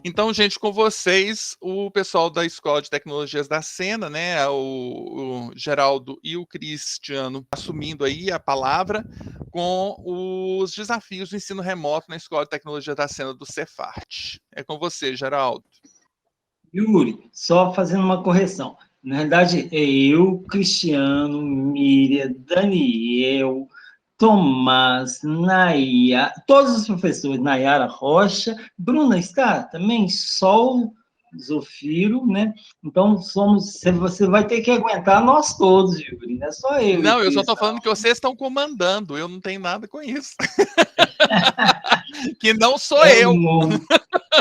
Então, gente, com vocês, o pessoal da Escola de Tecnologias da Sena, né, o Geraldo e o Cristiano assumindo aí a palavra com os desafios do ensino remoto na Escola de Tecnologia da Sena do Cefart. É com você, Geraldo. Yuri, só fazendo uma correção. Na verdade, é eu, Cristiano, Miriam, Daniel, Tomás, Nayara, todos os professores, Nayara Rocha, Bruna está também, Sol, Zofiro, né? Então, você vai ter que aguentar nós todos, Yuri, não é só eu e Não, eu só estou Cristiano. falando que vocês estão comandando, eu não tenho nada com isso. Que não sou eu.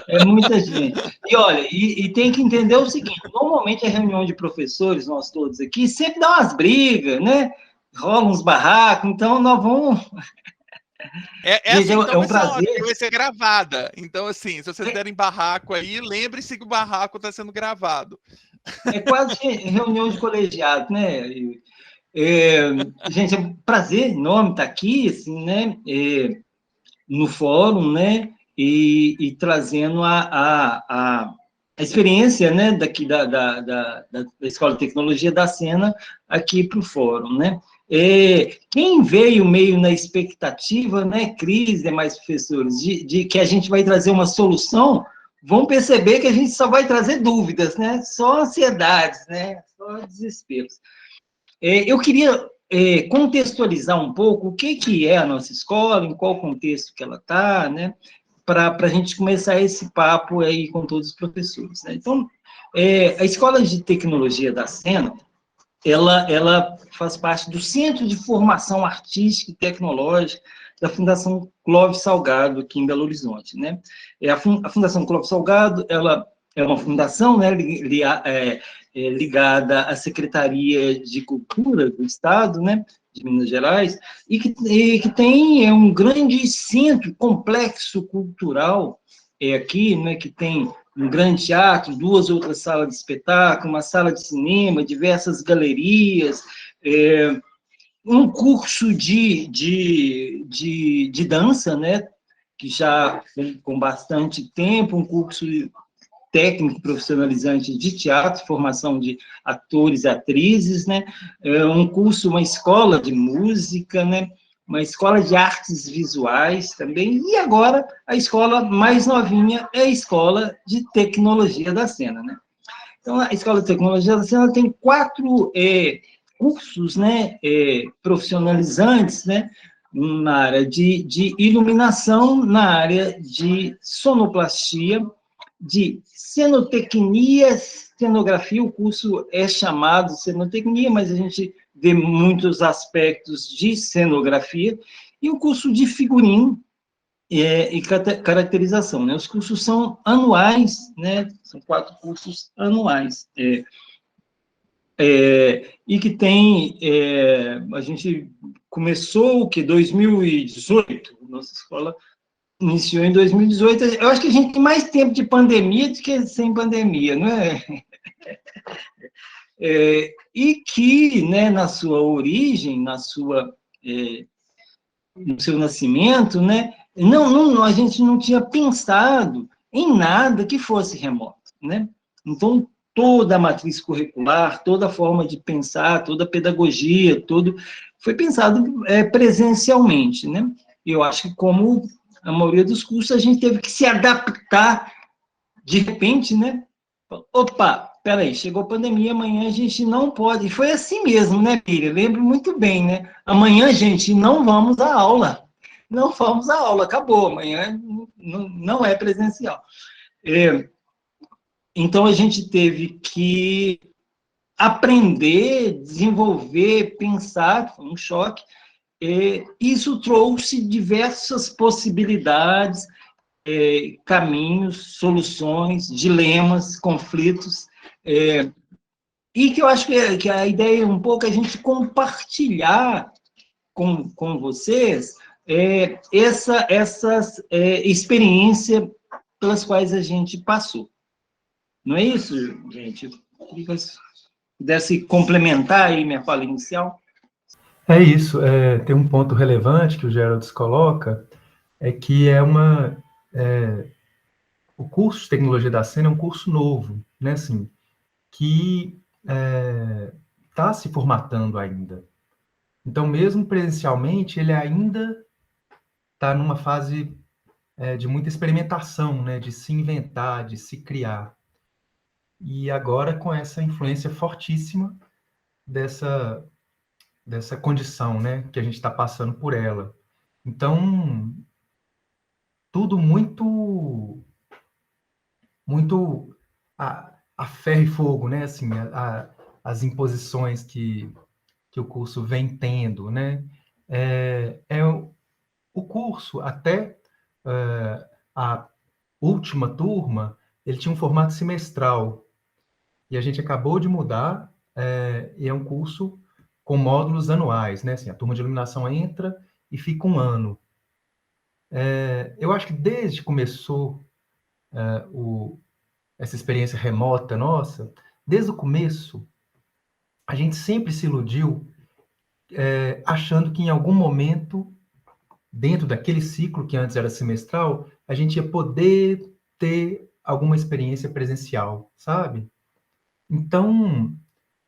É muita gente. E olha, e tem que entender o seguinte: normalmente a reunião de professores, nós todos aqui, sempre dá umas brigas, né? Rola uns barracos, então nós vamos. Essa Gente, então é um vai ser ótima, prazer. vai ser gravada. Então, assim, se vocês derem barraco aí, lembre-se que o barraco está sendo gravado. É quase reunião de colegiado, né? Gente, é um prazer enorme estar aqui, assim, né? No fórum, né? E trazendo a experiência, né? Daqui da Escola de Tecnologia da Sena aqui para o fórum, né? Quem veio meio na expectativa, né, Cris e demais professores, de que a gente vai trazer uma solução, vão perceber que a gente só vai trazer dúvidas, né? Só ansiedades, né? Só desesperos. Eu queria contextualizar um pouco o que é a nossa escola, em qual contexto que ela está, né? Para a gente começar esse papo aí com todos os professores, né? Então, a Escola de Tecnologia da Sena, ela faz parte do Centro de Formação Artística e Tecnológica da Fundação Clóvis Salgado, aqui em Belo Horizonte, né? A Fundação Clóvis Salgado, ela é uma fundação, né, ligada à Secretaria de Cultura do Estado, né, de Minas Gerais, e que tem um grande centro, complexo cultural aqui, né, que tem um grande teatro, duas outras salas de espetáculo, uma sala de cinema, diversas galerias, um curso de dança, né, que já com bastante tempo, um curso técnico profissionalizante de teatro, formação de atores e atrizes, né, um curso, uma escola de música, né, uma escola de artes visuais também, e agora a escola mais novinha é a Escola de Tecnologia da Sena, né. Então, a Escola de Tecnologia da Sena tem 4 cursos, né, profissionalizantes, né, na área de iluminação, na área de sonoplastia, de cenotecnia, cenografia, o curso é chamado cenotecnia, mas a gente vê muitos aspectos de cenografia, e o curso de figurino e caracterização, né? Os cursos são anuais, né? São 4 cursos anuais, e que tem, a gente começou o que 2018, nossa escola iniciou em 2018. Eu acho que a gente tem mais tempo de pandemia do que sem pandemia, não é? E que, né, na sua origem, no seu nascimento, né, a gente não tinha pensado em nada que fosse remoto, né? Então, toda a matriz curricular, toda a forma de pensar, toda a pedagogia, tudo foi pensado presencialmente, né? Eu acho que, como a maioria dos cursos, a gente teve que se adaptar de repente, né? Opa, peraí, chegou a pandemia, amanhã a gente não pode. E foi assim mesmo, né, Miriam? Lembro muito bem, né? Amanhã, gente, não vamos à aula. Não vamos à aula, acabou. Amanhã não é presencial. Então, a gente teve que aprender, desenvolver, pensar, foi um choque. Isso trouxe diversas possibilidades, caminhos, soluções, dilemas, conflitos, e que eu acho que a ideia é um pouco a gente compartilhar com vocês essas experiências pelas quais a gente passou. Não é isso, gente? Eu queria que vocês pudessem complementar aí minha fala inicial. É isso, tem um ponto relevante que o Geraldo coloca, é que o curso de Tecnologia da Cena é um curso novo, né, assim, que está se formatando ainda. Então, mesmo presencialmente, ele ainda está numa fase de muita experimentação, né, de se inventar, de se criar. E agora com essa influência fortíssima dessa condição, né, que a gente está passando por ela. Então, tudo muito a ferro e fogo, né, assim, as imposições que o curso vem tendo, né, o curso até a última turma, ele tinha um formato semestral, e a gente acabou de mudar, e é um curso com módulos anuais, né? Assim, a turma de iluminação entra e fica um ano. Eu acho que desde que começou essa experiência remota nossa, desde o começo, a gente sempre se iludiu achando que em algum momento, dentro daquele ciclo que antes era semestral, a gente ia poder ter alguma experiência presencial, sabe? Então,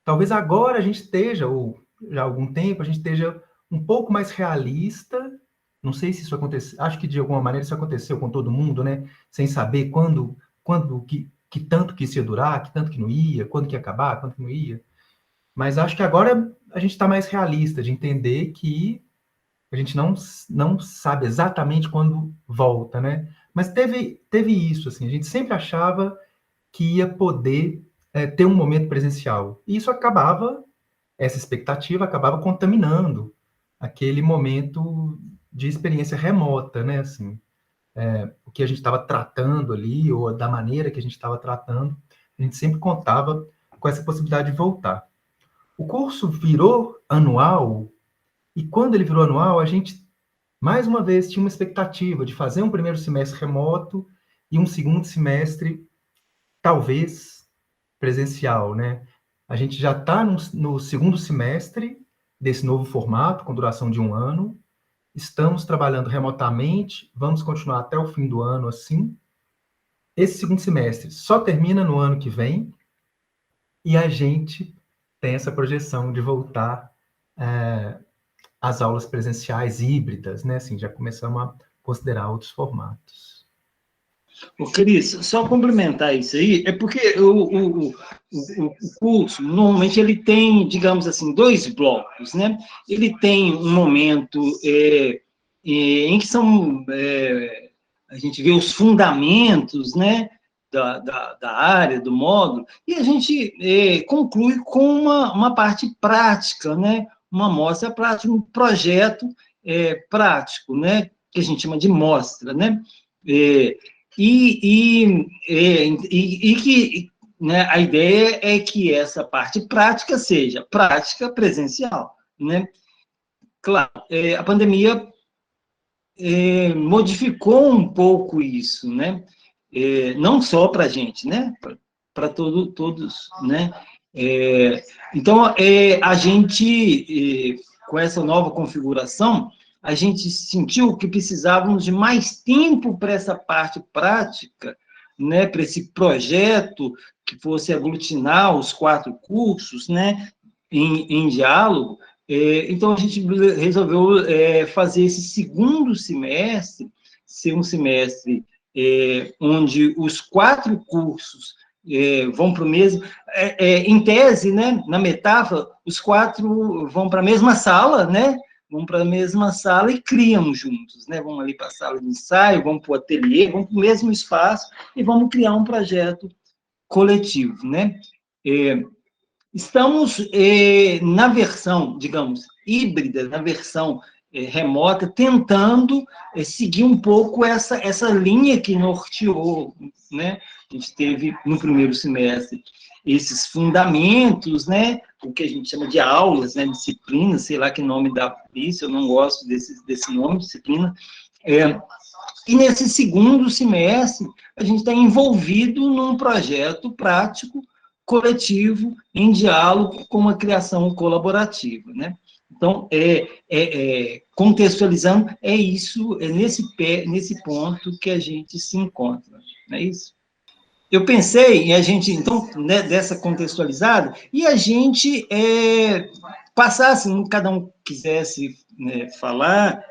talvez agora a gente esteja, ou já há algum tempo, a gente esteja um pouco mais realista. Não sei se isso aconteceu, acho que de alguma maneira isso aconteceu com todo mundo, né? Sem saber quando que tanto que isso ia durar, que tanto que não ia, quando que ia acabar, quando que não ia. Mas acho que agora a gente está mais realista, de entender que a gente não sabe exatamente quando volta, né? Mas teve isso, assim, a gente sempre achava que ia poder ter um momento presencial. E isso essa expectativa acabava contaminando aquele momento de experiência remota, né? Assim, o que a gente estava tratando ali, ou da maneira que a gente estava tratando, a gente sempre contava com essa possibilidade de voltar. O curso virou anual, e quando ele virou anual, a gente, mais uma vez, tinha uma expectativa de fazer um primeiro semestre remoto e um segundo semestre, talvez, presencial, né? A gente já está no segundo semestre desse novo formato, com duração de um ano. Estamos trabalhando remotamente, vamos continuar até o fim do ano assim. Esse segundo semestre só termina no ano que vem e a gente tem essa projeção de voltar às aulas presenciais híbridas, né? Assim, já começamos a considerar outros formatos. Ô, Cris, só complementar isso aí, é porque o curso, normalmente, ele tem, digamos assim, dois blocos, né? Ele tem um momento em que a gente vê os fundamentos, né, da área, do módulo, e a gente conclui com uma parte prática, né? Uma amostra prática, um projeto prático, né? Que a gente chama de mostra, né? E que, né, a ideia é que essa parte prática seja prática presencial, né? Claro, a pandemia modificou um pouco isso, né? Não só para a gente, né? Para todos, né? Então, a gente, com essa nova configuração, a gente sentiu que precisávamos de mais tempo para essa parte prática, né, para esse projeto que fosse aglutinar os 4 cursos, né, em diálogo. Então, a gente resolveu fazer esse segundo semestre ser um semestre onde os 4 cursos vão para o mesmo... em tese, né, na metáfora, os 4 vão para a mesma sala, né? Vão para a mesma sala e criam juntos, né? Vão ali para a sala de ensaio, vão para o ateliê, vão para o mesmo espaço e vamos criar um projeto coletivo, né? Estamos na versão, digamos, híbrida, na versão remota, tentando seguir um pouco essa linha que norteou, né? A gente teve, no primeiro semestre, esses fundamentos, né? O que a gente chama de aulas, né? Disciplina, sei lá que nome dá isso, eu não gosto desse nome, disciplina. E nesse segundo semestre, a gente está envolvido num projeto prático, coletivo, em diálogo com uma criação colaborativa, né? Então, contextualizando, é isso, nesse ponto que a gente se encontra. não é isso? Eu pensei em a gente, então, né, dessa contextualizada, e a gente passasse, cada um quisesse, né, falar.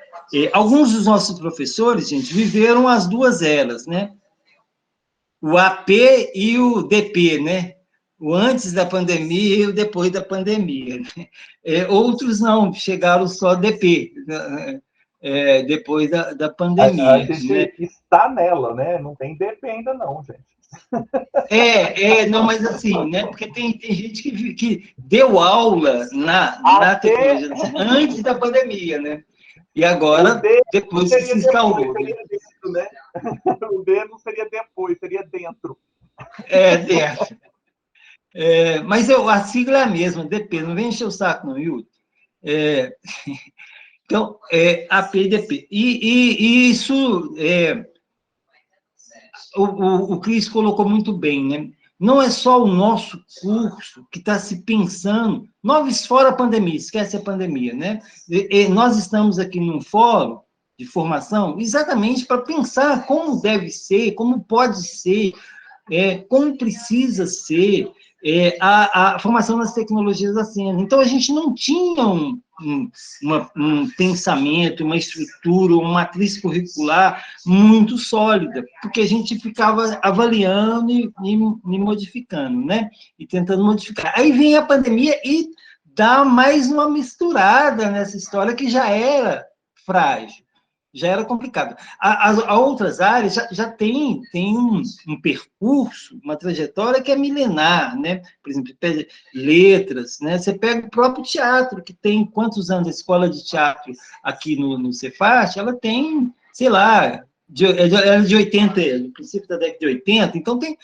Alguns dos nossos professores, gente, viveram as duas eras, né? O AP e o DP, né? O antes da pandemia e o depois da pandemia. Né? Outros não, chegaram só DP, depois da A pandemia. gente Né? está nela, né? Não tem DP ainda não, gente. Não, mas assim, né? Porque tem gente que deu aula na tecnologia antes da pandemia, né? E agora, depois que se instaurou. Depois, seria dentro, né? O D não seria depois, seria dentro. Dentro. Mas a sigla é a mesma, DP, não vem encher o saco, não, Yuri. Então, APDP. E isso, o Cris colocou muito bem, né? Não é só o nosso curso que está se pensando, nós fora a pandemia, esquece a pandemia, né? Nós estamos aqui num fórum de formação exatamente para pensar como deve ser, como pode ser, como precisa ser a formação nas tecnologias da cena. Então, a gente não tinha um pensamento, uma estrutura, uma matriz curricular muito sólida, porque a gente ficava avaliando e modificando, né? E tentando modificar. Aí vem a pandemia e dá mais uma misturada nessa história que já era frágil. Já era complicado. A outras áreas já tem um percurso, uma trajetória que é milenar, né? Por exemplo, letras, né? Você pega o próprio teatro, que tem quantos anos a escola de teatro aqui no Cefat, ela tem, sei lá, era de 80, no princípio da década de 80, então tem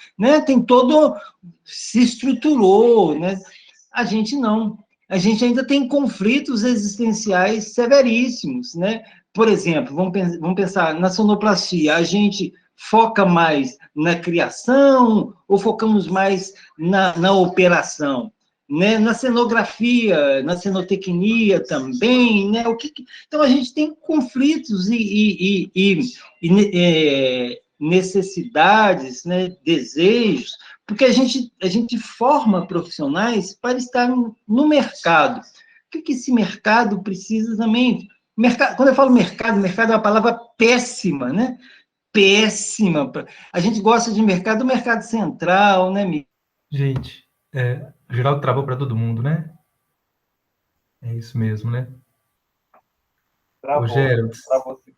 todo, se estruturou, né? A gente não. A gente ainda tem conflitos existenciais severíssimos, né? Por exemplo, vamos pensar na sonoplastia, a gente foca mais na criação ou focamos mais na operação? Né? Na cenografia, na cenotecnia também, né? Então, a gente tem conflitos e necessidades, né? Desejos, porque a gente forma profissionais para estar no mercado. O que esse mercado precisa também? Quando eu falo mercado é uma palavra péssima, né? Péssima. A gente gosta de mercado, do mercado central, né, Mi? Gente, o Geraldo travou para todo mundo, né? É isso mesmo, né? Travou, Geraldo, travou sim.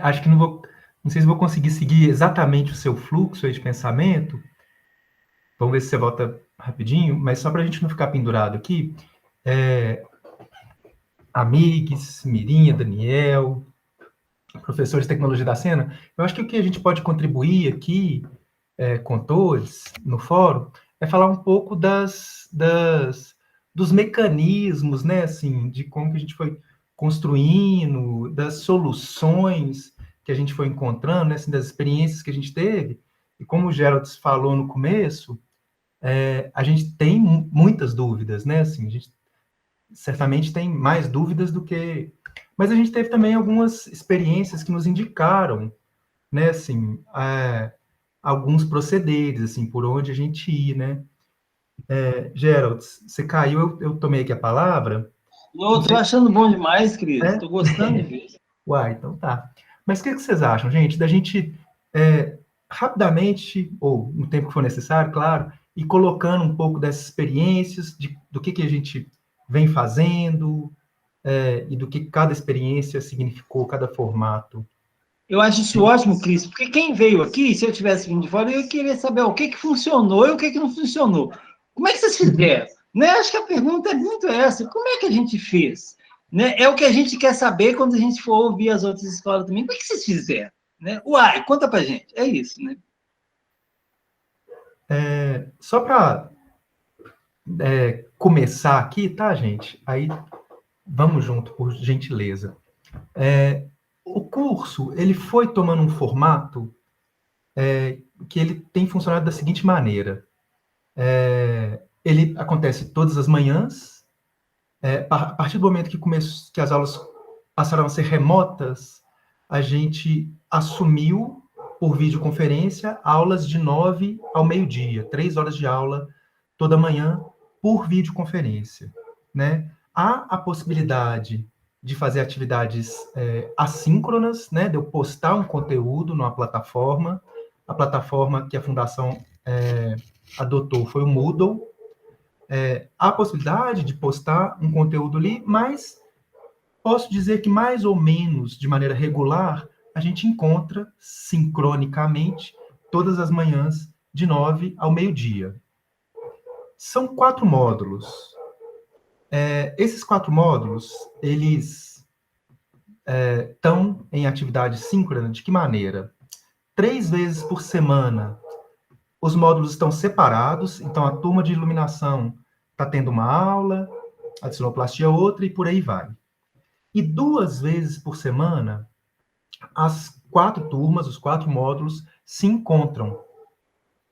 acho que não sei se vou conseguir seguir exatamente o seu fluxo aí de pensamento. Vamos ver se você volta rapidinho, mas só para a gente não ficar pendurado aqui, Amigues, Mirinha, Daniel, professores de tecnologia da cena, eu acho que o que a gente pode contribuir aqui com todos no fórum é falar um pouco dos mecanismos, né, assim, de como que a gente foi construindo, das soluções que a gente foi encontrando, né, assim, das experiências que a gente teve, e como o Gerald falou no começo, a gente tem muitas dúvidas, né, assim, a gente certamente tem mais dúvidas do que... Mas a gente teve também algumas experiências que nos indicaram, né, assim, alguns procederes, assim, por onde a gente ir, né? Gerald, você caiu, eu tomei aqui a palavra. Eu estou achando bom demais, Cris. Estou gostando de ver. Uai, então tá. Mas o que vocês acham, gente, da gente rapidamente, ou no tempo que for necessário, claro, ir colocando um pouco dessas experiências, do que a gente vem fazendo, e do que cada experiência significou, cada formato. Eu acho isso ótimo, Cris, porque quem veio aqui, se eu tivesse vindo de fora, eu ia querer saber o que funcionou e o que não funcionou. Como é que vocês fizeram? Né? Acho que a pergunta é muito essa. Como é que a gente fez? Né? É o que a gente quer saber quando a gente for ouvir as outras escolas também. Como é que vocês fizeram? Né? Uai, conta pra gente. É isso, né? Só para começar aqui, tá, gente? Aí vamos junto, por gentileza. O curso, ele foi tomando um formato que ele tem funcionado da seguinte maneira. Ele acontece todas as manhãs. A partir do momento que as aulas passaram a ser remotas, a gente assumiu por videoconferência, aulas de 9 ao meio-dia, 3 horas de aula toda manhã por videoconferência, né? Há a possibilidade de fazer atividades assíncronas, né? De eu postar um conteúdo numa plataforma. A plataforma que a Fundação adotou foi o Moodle. Há a possibilidade de postar um conteúdo ali, mas posso dizer que mais ou menos de maneira regular, a gente encontra sincronicamente todas as manhãs de 9 ao meio-dia. São 4 módulos. Esses 4 módulos, eles estão em atividade síncrona de que maneira? 3 vezes por semana, os módulos estão separados, então a turma de iluminação está tendo uma aula, a de sonoplastia outra, e por aí vai. E 2 vezes por semana, as 4 turmas, os 4 módulos, se encontram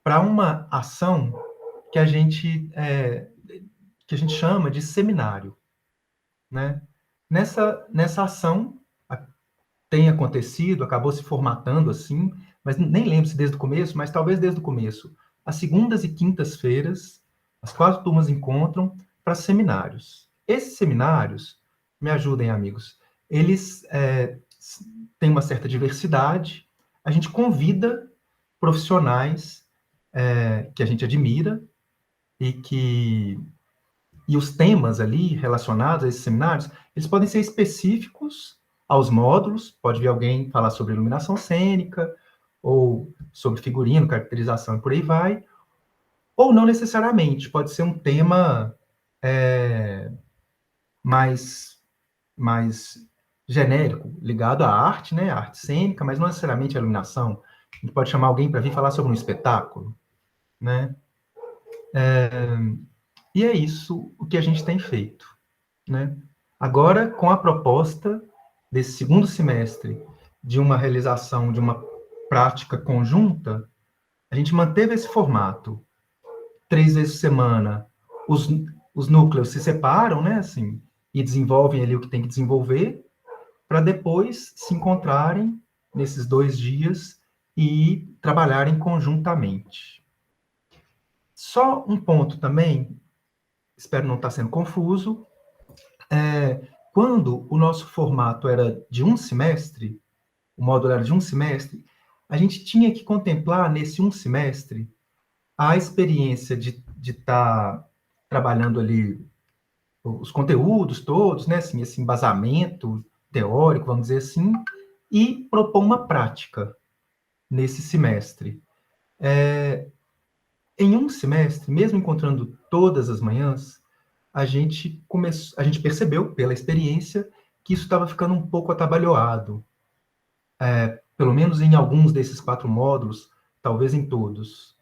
para uma ação que a gente chama de seminário, né? Nessa ação, tem acontecido, acabou se formatando assim, mas nem lembro se desde o começo, mas talvez desde o começo. As segundas e quintas-feiras, as 4 turmas encontram para seminários. Esses seminários, me ajudem, amigos, eles têm uma certa diversidade, a gente convida profissionais que a gente admira e os temas ali relacionados a esses seminários, eles podem ser específicos aos módulos, pode vir alguém falar sobre iluminação cênica, ou sobre figurino, caracterização e por aí vai, ou não necessariamente, pode ser um tema mais genérico, ligado à arte, né, à arte cênica, mas não necessariamente à iluminação. A gente pode chamar alguém para vir falar sobre um espetáculo, né? E é isso o que a gente tem feito, né? Agora, com a proposta desse segundo semestre de uma realização de uma prática conjunta, a gente manteve esse formato. 3 vezes por semana, os núcleos se separam, né, assim, e desenvolvem ali o que tem que desenvolver, para depois se encontrarem nesses 2 dias e trabalharem conjuntamente. Só um ponto também, espero não estar sendo confuso, quando o nosso formato era de um semestre, o módulo era de um semestre, a gente tinha que contemplar nesse um semestre a experiência de estar trabalhando ali os conteúdos todos, né, assim, esse embasamento teórico, vamos dizer assim, e propor uma prática nesse semestre. Em um semestre, mesmo encontrando todas as manhãs, a gente percebeu, pela experiência, que isso estava ficando um pouco atabalhoado. Pelo menos em alguns desses 4 módulos, talvez em todos.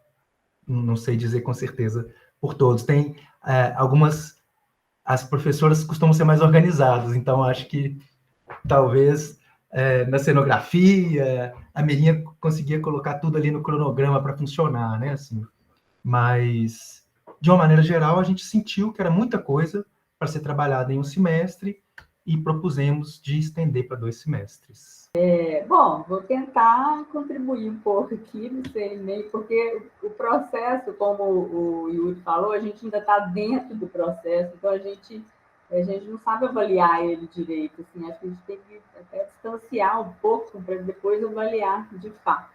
Não sei dizer com certeza por todos. Tem algumas... As professoras costumam ser mais organizadas, então acho que talvez na cenografia, a Merinha conseguia colocar tudo ali no cronograma para funcionar, né? Assim, mas, de uma maneira geral, a gente sentiu que era muita coisa para ser trabalhada em um semestre e propusemos de estender para 2 semestres. Bom, vou tentar contribuir um pouco aqui, não sei meio, porque o processo, como o Yuri falou, a gente ainda está dentro do processo, então a gente não sabe avaliar ele direito, assim, acho que a gente tem que até distanciar um pouco para depois avaliar de fato.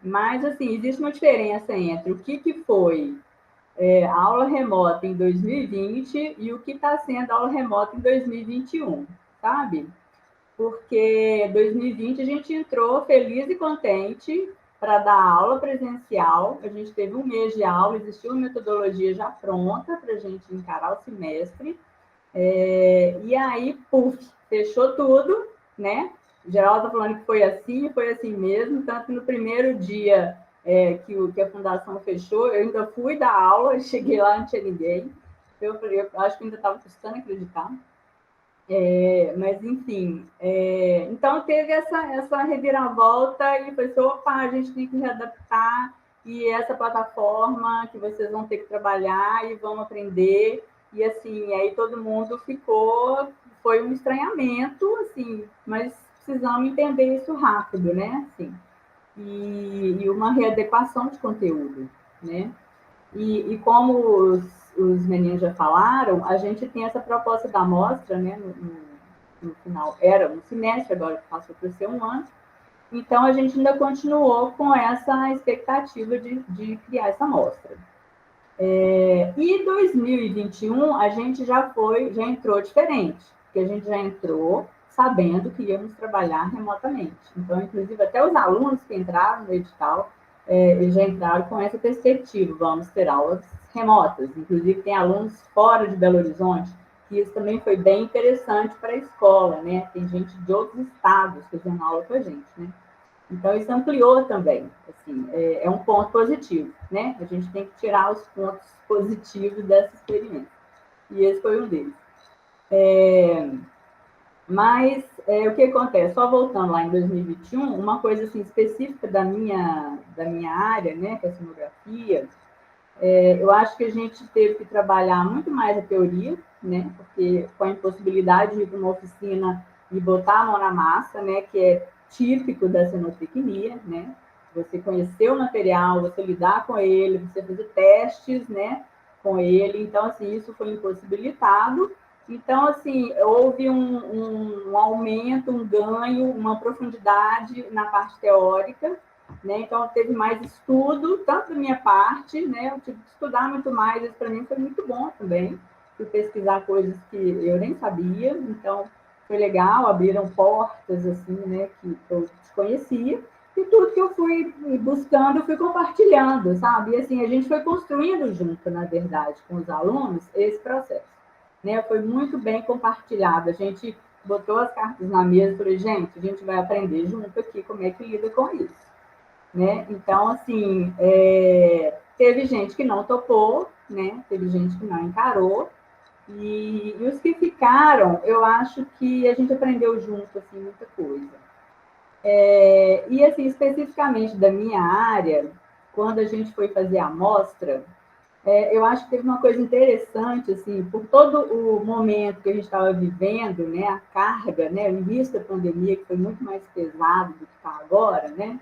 Mas, assim, existe uma diferença entre o que foi a aula remota em 2020 e o que está sendo a aula remota em 2021, sabe? Porque 2020 a gente entrou feliz e contente para dar aula presencial, a gente teve um mês de aula, existiu uma metodologia já pronta para a gente encarar o semestre, e aí, puf, fechou tudo, né? O Geraldo está falando que foi assim mesmo, tanto que no primeiro dia que a fundação fechou, eu ainda fui dar aula, cheguei lá, não tinha ninguém, eu acho que ainda estava custando acreditar. Mas, enfim, então teve essa reviravolta e pensou, opa, a gente tem que readaptar e essa plataforma que vocês vão ter que trabalhar e vão aprender, e assim, aí todo mundo foi um estranhamento, assim, mas precisamos entender isso rápido, né? Assim, e uma readequação de conteúdo, né? E como os meninos já falaram, a gente tem essa proposta da amostra, né? No final, era um semestre, agora passou para ser um ano. Então, a gente ainda continuou com essa expectativa de criar essa amostra. E 2021, a gente já entrou diferente, porque a gente já entrou sabendo que íamos trabalhar remotamente. Então, inclusive, até os alunos que entraram no edital, eles já entraram com essa perspectiva, vamos ter aulas remotas. Inclusive, tem alunos fora de Belo Horizonte, que isso também foi bem interessante para a escola, né? Tem gente de outros estados fazendo aula com a gente, né? Então, isso ampliou também, assim, é um ponto positivo, né? A gente tem que tirar os pontos positivos dessa experiência. E esse foi um deles. Mas, o que acontece? Só voltando lá em 2021, uma coisa assim, específica da minha área, né, que é a sonografia, eu acho que a gente teve que trabalhar muito mais a teoria, né, porque com a impossibilidade de ir para uma oficina e botar a mão na massa, né, que é típico da cenotecnia, né, você conhecer o material, você lidar com ele, você fazer testes, né, com ele, então, assim, isso foi impossibilitado. Então, assim, houve um aumento, um ganho, uma profundidade na parte teórica, né? Então, teve mais estudo, tanto da minha parte, né? Eu tive que estudar muito mais, isso para mim foi muito bom também. Fui pesquisar coisas que eu nem sabia, então foi legal, abriram portas, assim, né? Que eu desconhecia. E tudo que eu fui buscando, eu fui compartilhando, sabe? E assim, a gente foi construindo junto, na verdade, com os alunos, esse processo. Né? Foi muito bem compartilhado. A gente botou as cartas na mesa e falou, gente, a gente vai aprender junto aqui como é que lida com isso. Né? Então, assim, teve gente que não topou, né? Teve gente que não encarou, e os que ficaram, eu acho que a gente aprendeu junto, assim, muita coisa. E, assim, especificamente da minha área, quando a gente foi fazer a amostra, eu acho que teve uma coisa interessante, assim, por todo o momento que a gente estava vivendo, né, a carga, né, o início da pandemia, que foi muito mais pesado do que está agora, né,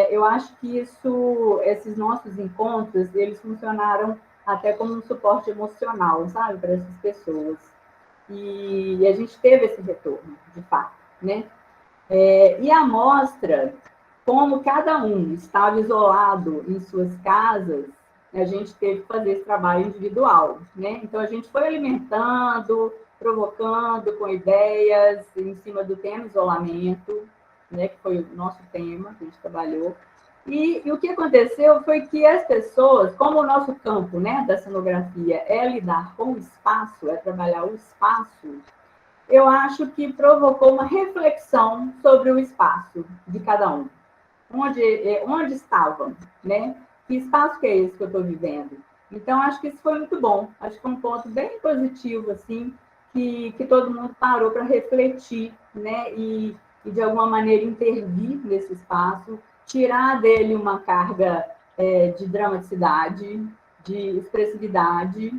eu acho que esses nossos encontros, eles funcionaram até como um suporte emocional, sabe, para essas pessoas. E a gente teve esse retorno, de fato, né? E a amostra, como cada um estava isolado em suas casas, a gente teve que fazer esse trabalho individual, né? Então, a gente foi alimentando, provocando com ideias em cima do tema isolamento, né? Que foi o nosso tema que a gente trabalhou. E o que aconteceu foi que as pessoas, como o nosso campo, né, da cenografia é lidar com o espaço, é trabalhar o espaço, eu acho que provocou uma reflexão sobre o espaço de cada um. Onde estavam, né? Que espaço que é esse que eu estou vivendo? Então, acho que isso foi muito bom. Acho que foi um ponto bem positivo, assim, que todo mundo parou para refletir, né? E, de alguma maneira, intervir nesse espaço, tirar dele uma carga de dramaticidade, de expressividade,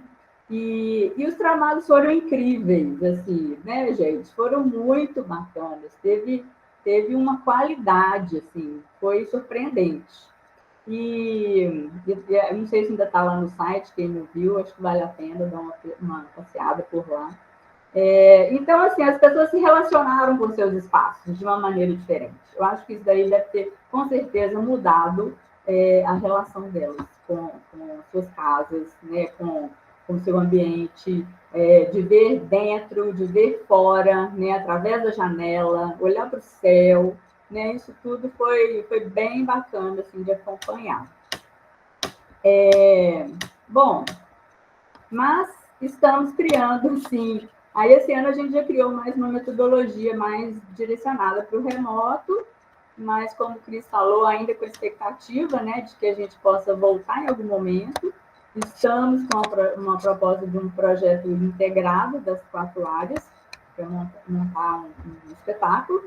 e os trabalhos foram incríveis, assim, né, gente? Foram muito bacanas. Teve uma qualidade, assim, foi surpreendente. E não sei se ainda está lá no site, quem não viu, acho que vale a pena dar uma passeada por lá. Então, assim, as pessoas se relacionaram com seus espaços de uma maneira diferente. Eu acho que isso daí deve ter, com certeza, mudado a relação delas com suas casas, né, com o seu ambiente, de ver dentro, de ver fora, né, através da janela, olhar para o céu, né, isso tudo foi bem bacana, assim, de acompanhar. Bom, mas estamos criando, assim, aí esse ano a gente já criou mais uma metodologia mais direcionada para o remoto, mas como o Cris falou, ainda com a expectativa, né, de que a gente possa voltar em algum momento. Estamos com uma proposta de um projeto integrado das 4 áreas, para montar um espetáculo,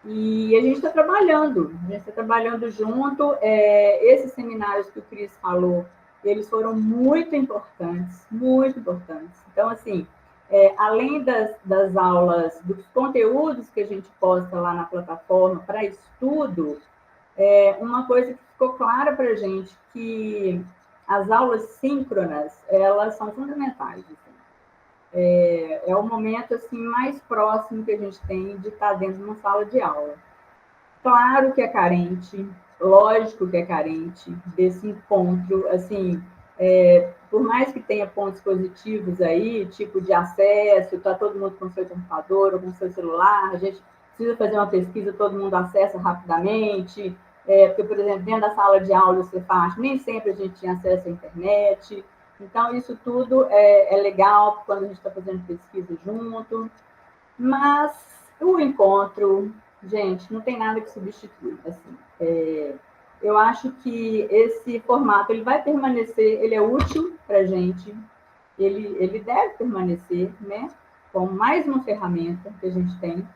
e a gente está trabalhando junto. Esses seminários que o Cris falou, eles foram muito importantes, muito importantes. Então, assim, além das aulas, dos conteúdos que a gente posta lá na plataforma para estudo, uma coisa que ficou clara para a gente que as aulas síncronas, elas são fundamentais. Assim. É o momento assim, mais próximo que a gente tem de estar dentro de uma sala de aula. Claro que é carente, lógico que é carente desse encontro, assim, por mais que tenha pontos positivos aí, tipo de acesso, está todo mundo com seu computador ou com seu celular, a gente precisa fazer uma pesquisa, todo mundo acessa rapidamente, porque, por exemplo, dentro da sala de aula, você faz, nem sempre a gente tinha acesso à internet, então isso tudo é legal quando a gente está fazendo pesquisa junto, mas o encontro, gente, não tem nada que substitui. Assim, eu acho que esse formato ele vai permanecer, ele é útil para a gente, ele deve permanecer, né? Como mais uma ferramenta que a gente tem,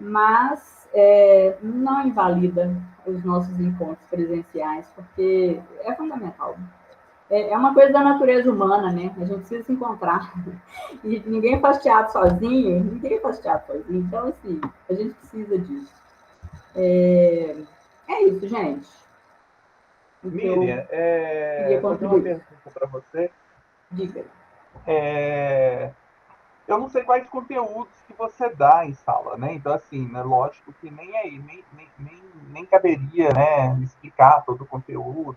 mas não invalida os nossos encontros presenciais, porque é fundamental. É uma coisa da natureza humana, né? A gente precisa se encontrar. E ninguém faz teatro sozinho, Então, assim, a gente precisa disso. É isso, gente. O que eu Miriam, queria eu tenho uma contribuir. pergunta para você. Diga. Eu não sei quais conteúdos que você dá em sala, né? Então, assim, né, lógico que nem caberia, né, explicar todo o conteúdo.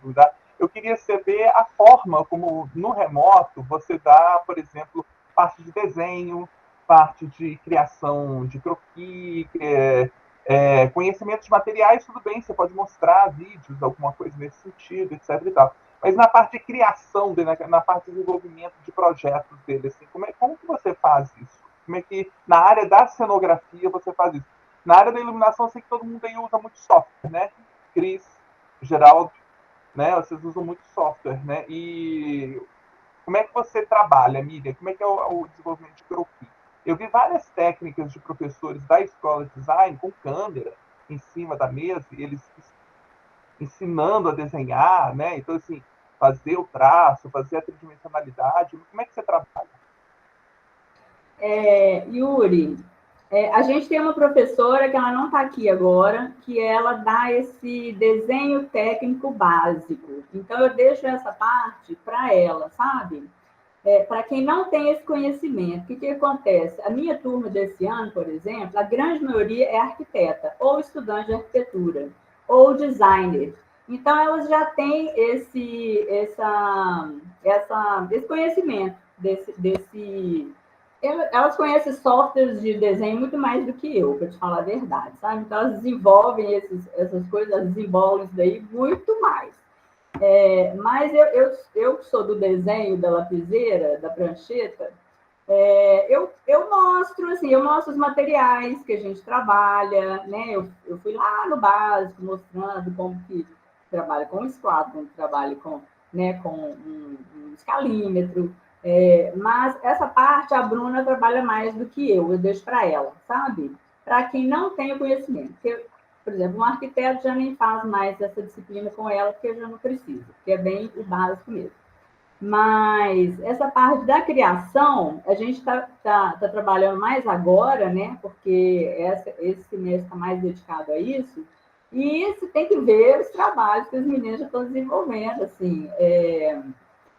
Eu queria saber a forma como, no remoto, você dá, por exemplo, parte de desenho, parte de criação de croquis, conhecimentos de materiais, tudo bem, você pode mostrar vídeos, alguma coisa nesse sentido, etc. e tal. Mas na parte de criação dele, na parte de desenvolvimento de projetos dele, assim, como que você faz isso? Como é que na área da cenografia você faz isso? Na área da iluminação, eu sei que todo mundo aí usa muito software, né? Cris, Geraldo, né? Vocês usam muito software, né? E como é que você trabalha, Miriam? Como é que é o desenvolvimento de croquis? Eu vi várias técnicas de professores da escola de design com câmera em cima da mesa, e eles ensinando a desenhar, né? Então, assim, fazer o traço, fazer a tridimensionalidade. Como é que você trabalha? Yuri, a gente tem uma professora que ela não está aqui agora, que ela dá esse desenho técnico básico. Então, eu deixo essa parte para ela, sabe? Para quem não tem esse conhecimento, o que acontece? A minha turma desse ano, por exemplo, a grande maioria é arquiteta, ou estudante de arquitetura, ou designer. Então, elas já têm esse conhecimento elas conhecem softwares de desenho muito mais do que eu, para te falar a verdade, sabe? Então, elas desenvolvem essas coisas, elas desenvolvem isso daí muito mais. Mas eu sou do desenho da lapiseira, da prancheta, eu mostro, assim, eu mostro os materiais que a gente trabalha, né? Eu fui lá no básico, mostrando como que trabalha com esquadro, como trabalha com, né, com um escalímetro, mas essa parte a Bruna trabalha mais do que eu deixo para ela, sabe? Para quem não tem o conhecimento. Porque, por exemplo, um arquiteto já nem faz mais essa disciplina com ela, porque já não precisa, porque é bem o básico mesmo. Mas essa parte da criação, a gente tá trabalhando mais agora, né? Porque esse semestre está mais dedicado a isso. E você tem que ver os trabalhos que os meninos já estão desenvolvendo, assim.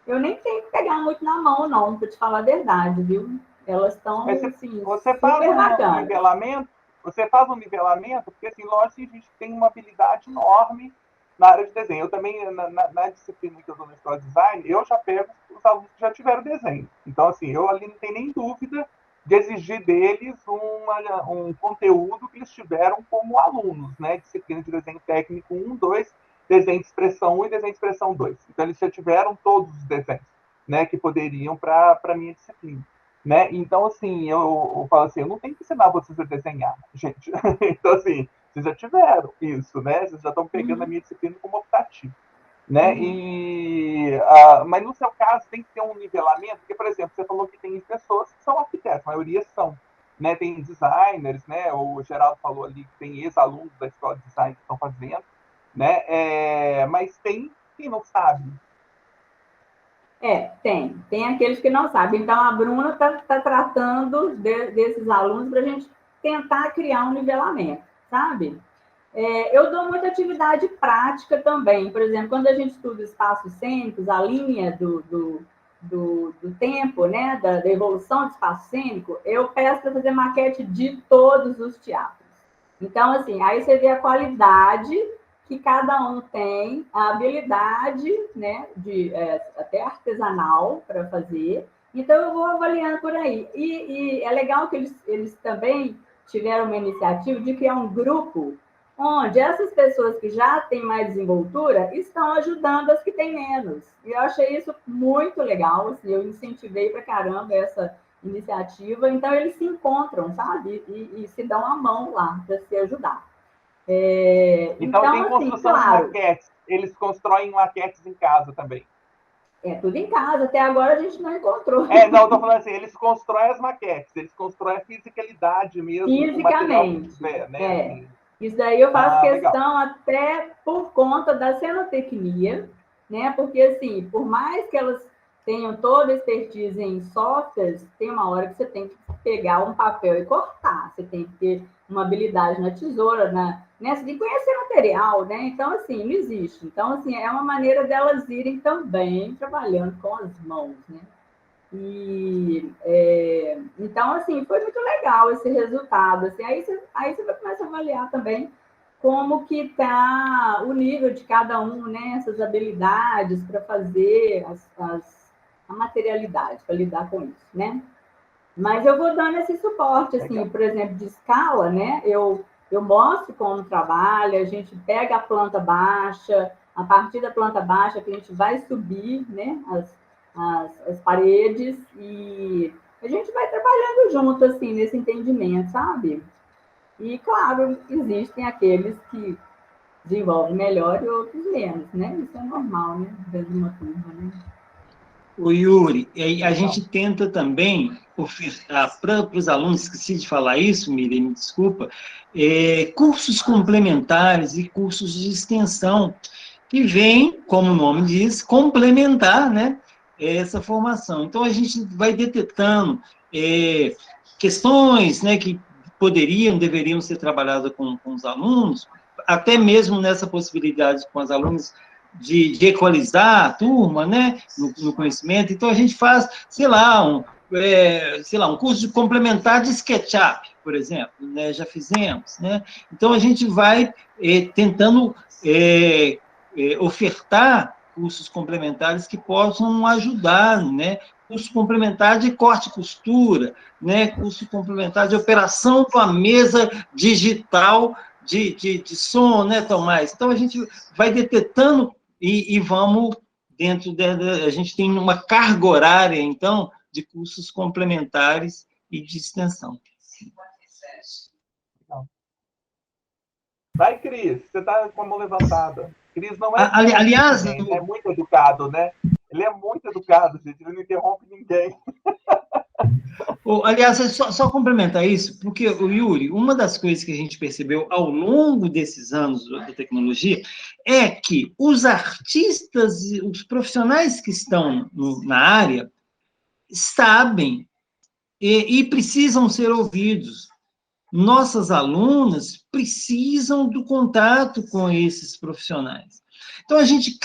Eu nem tenho que pegar muito na mão, não, para te falar a verdade, viu? Elas estão, assim, Você faz super um bacanas. nivelamento? Você faz um nivelamento? Porque, assim, lógico que a gente tem uma habilidade enorme na área de desenho. Eu também, na disciplina que eu dou na escola de design, eu já pego os alunos que já tiveram desenho. Então, assim, eu ali não tenho nem dúvida de exigir deles um conteúdo que eles tiveram como alunos, né? Disciplina de desenho técnico 1, 2, desenho de expressão 1 e desenho de expressão 2. Então, eles já tiveram todos os desenhos, né, que poderiam para a minha disciplina. Né? Então, assim, eu falo assim, eu não tenho que ensinar vocês a desenhar, gente. Então, assim, vocês já tiveram isso, né? Vocês já estão pegando a minha disciplina como optativa, né? Mas no seu caso tem que ter um nivelamento, porque, por exemplo, você falou que tem pessoas que são arquitetos, a maioria são, né? Tem designers, né? O Geraldo falou ali que tem ex-alunos da escola de design que estão fazendo, né? Mas tem quem não sabe. Tem aqueles que não sabem. Então, a Bruna está tratando desses alunos para a gente tentar criar um nivelamento, sabe? Eu dou muita atividade prática também. Por exemplo, quando a gente estuda espaços cênicos, a linha do tempo, né, da evolução do espaço cênico, eu peço para fazer maquete de todos os teatros. Então, assim, aí você vê a qualidade que cada um tem, a habilidade, né, até artesanal para fazer. Então, eu vou avaliando por aí. E é legal que eles também tiveram uma iniciativa de criar um grupo onde essas pessoas que já têm mais desenvoltura estão ajudando as que têm menos. E eu achei isso muito legal, assim, eu incentivei para caramba essa iniciativa. Então, eles se encontram, sabe? E se dão a mão lá para se ajudar. Então, tem construção de maquetes. Eles constroem maquetes em casa também. Tudo em casa. Até agora a gente não encontrou. Não, estou falando assim, eles constroem as maquetes, eles constroem a fisicalidade mesmo. Fisicamente. Tiver, né? Assim. Isso daí eu faço questão legal. até por conta da cenotecnia, né? Porque, assim, por mais que elas tenham toda a expertise em softwares, tem uma hora que você tem que pegar um papel e cortar. Você tem que ter uma habilidade na tesoura, né? Você tem que conhecer material, né? Então, assim, não existe. Então, assim, é uma maneira delas irem também trabalhando com as mãos, né? Então, assim, foi muito legal esse resultado. Assim, aí você vai começar a avaliar também como que está o nível de cada um, né? Essas habilidades para fazer a materialidade, para lidar com isso, né? Mas eu vou dando esse suporte, assim, legal. Por exemplo, de escala, né? Eu mostro como trabalha, a gente pega a planta baixa, a partir da planta baixa que a gente vai subir, né? As paredes, e a gente vai trabalhando junto, assim, nesse entendimento, sabe? E, claro, existem aqueles que desenvolvem melhor e outros menos, né? Isso é normal, né? Dentro de uma turma, né? O Yuri, a gente tenta também ofertar para os alunos, esqueci de falar isso, Miriam, me desculpa, cursos complementares e cursos de extensão, que vêm, como o nome diz, complementar, né, essa formação. Então, a gente vai detectando questões, né, que deveriam ser trabalhadas com os alunos, até mesmo nessa possibilidade com os alunos de equalizar a turma, né, no conhecimento. Então, a gente faz, um curso de complementar de SketchUp, por exemplo, né, já fizemos, né? Então, a gente vai tentando ofertar cursos complementares que possam ajudar, né? Curso complementar de corte e costura, né? Curso complementar de operação com a mesa digital de som, né, Tomás? Então, a gente vai detectando e vamos dentro a gente tem uma carga horária, então, de cursos complementares e de extensão. Vai, Cris, você está com a mão levantada. Cris não é... Aliás... Ele é muito educado, né? Ele é muito educado, gente. Ele não interrompe ninguém. Aliás, só complementar isso, porque, o Yuri, uma das coisas que a gente percebeu ao longo desses anos da tecnologia é que os artistas, os profissionais que estão na área, sabem e precisam ser ouvidos. Nossas alunas precisam do contato com esses profissionais. Então, a gente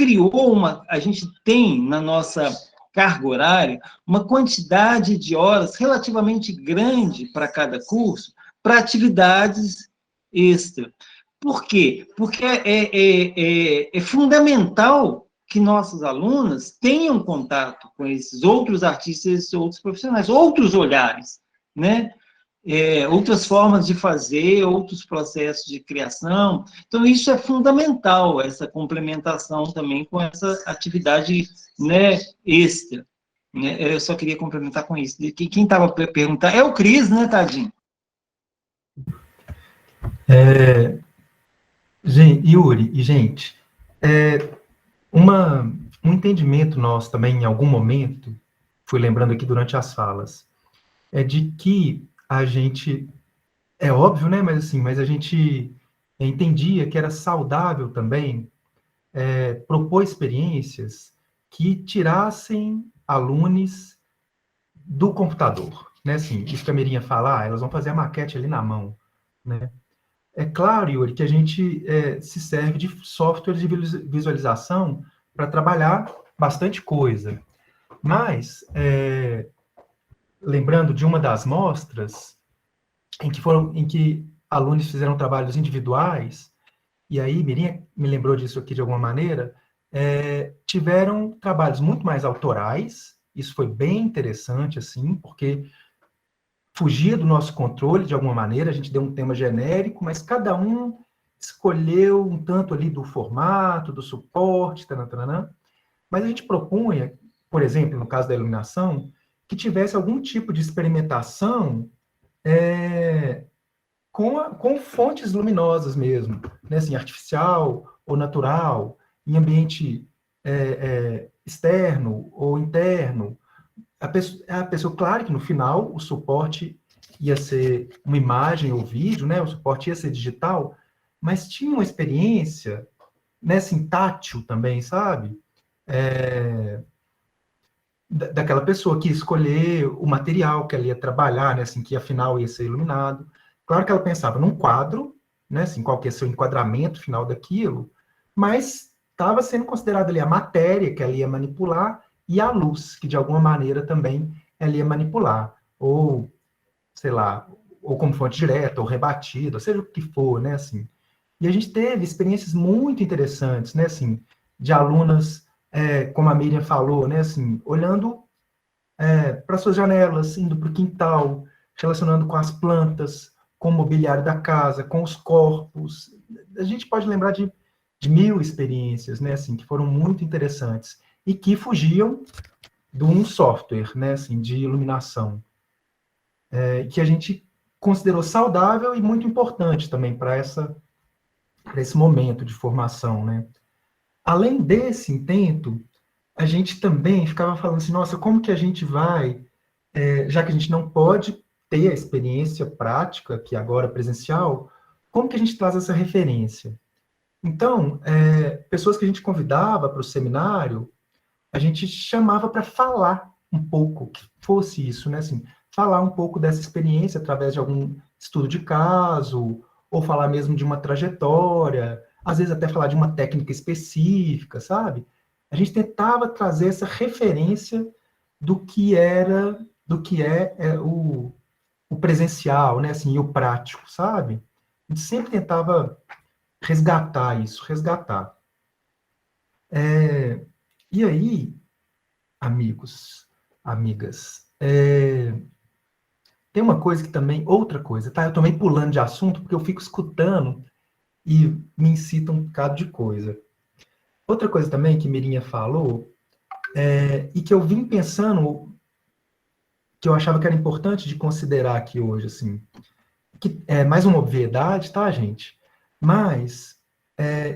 tem na nossa carga horária uma quantidade de horas relativamente grande para cada curso, para atividades extra. Por quê? Porque é fundamental que nossas alunas tenham contato com esses outros artistas, outros profissionais, outros olhares, né? Outras formas de fazer, outros processos de criação. Então, isso é fundamental, essa complementação também com essa atividade, né, extra. Né? Eu só queria complementar com isso. Quem estava perguntando é o Cris, né, tadinho? Yuri e gente, um entendimento nosso também, em algum momento, fui lembrando aqui durante as falas, é de que a gente, é óbvio, né, mas a gente entendia que era saudável também propor experiências que tirassem alunos do computador, né? Assim, isso que a Mirinha fala, elas vão fazer a maquete ali na mão, né? É claro, Yuri, que a gente se serve de softwares de visualização para trabalhar bastante coisa. Mas, lembrando de uma das mostras, em que alunos fizeram trabalhos individuais, e aí Mirinha me lembrou disso aqui de alguma maneira, tiveram trabalhos muito mais autorais, isso foi bem interessante, assim, porque fugia do nosso controle de alguma maneira, a gente deu um tema genérico, mas cada um escolheu um tanto ali do formato, do suporte, taranã, mas a gente propunha, por exemplo, no caso da iluminação, que tivesse algum tipo de experimentação com fontes luminosas mesmo, né? Assim, artificial ou natural, em ambiente externo ou interno. A pessoa, claro que no final o suporte ia ser uma imagem ou vídeo, né? O suporte ia ser digital, mas tinha uma experiência, né, assim, tátil também, sabe? Daquela pessoa que ia escolher o material que ela ia trabalhar, né, assim, que afinal ia ser iluminado. Claro que ela pensava num quadro, né, assim, qual que ia ser o enquadramento final daquilo, mas estava sendo considerada ali a matéria que ela ia manipular e a luz, que de alguma maneira também ela ia manipular, ou, sei lá, ou como fonte direta, ou rebatida, seja o que for, né, assim. E a gente teve experiências muito interessantes, né, assim, de alunas, como a Miriam falou, né, assim, olhando para suas janelas, indo para o quintal, relacionando com as plantas, com o mobiliário da casa, com os corpos. A gente pode lembrar de mil experiências, né, assim, que foram muito interessantes e que fugiam de um software, né, assim, de iluminação, que a gente considerou saudável e muito importante também para esse momento de formação, né. Além desse intento, a gente também ficava falando assim, nossa, como que a gente vai, já que a gente não pode ter a experiência prática, que agora é presencial, como que a gente traz essa referência? Então, pessoas que a gente convidava para o seminário, a gente chamava para falar um pouco, que fosse isso, né? Assim, falar um pouco dessa experiência através de algum estudo de caso, ou falar mesmo de uma trajetória, às vezes até falar de uma técnica específica, sabe? A gente tentava trazer essa referência do que é o presencial, né? Assim, e o prático, sabe? A gente sempre tentava resgatar isso, resgatar. E aí, amigos, amigas, tem uma coisa que também, outra coisa, tá? Eu tô meio pulando de assunto porque eu fico escutando e me incita um bocado de coisa. Outra coisa também que Mirinha falou, e que eu vim pensando, que eu achava que era importante de considerar aqui hoje, assim, que é mais uma obviedade, tá, gente? Mas,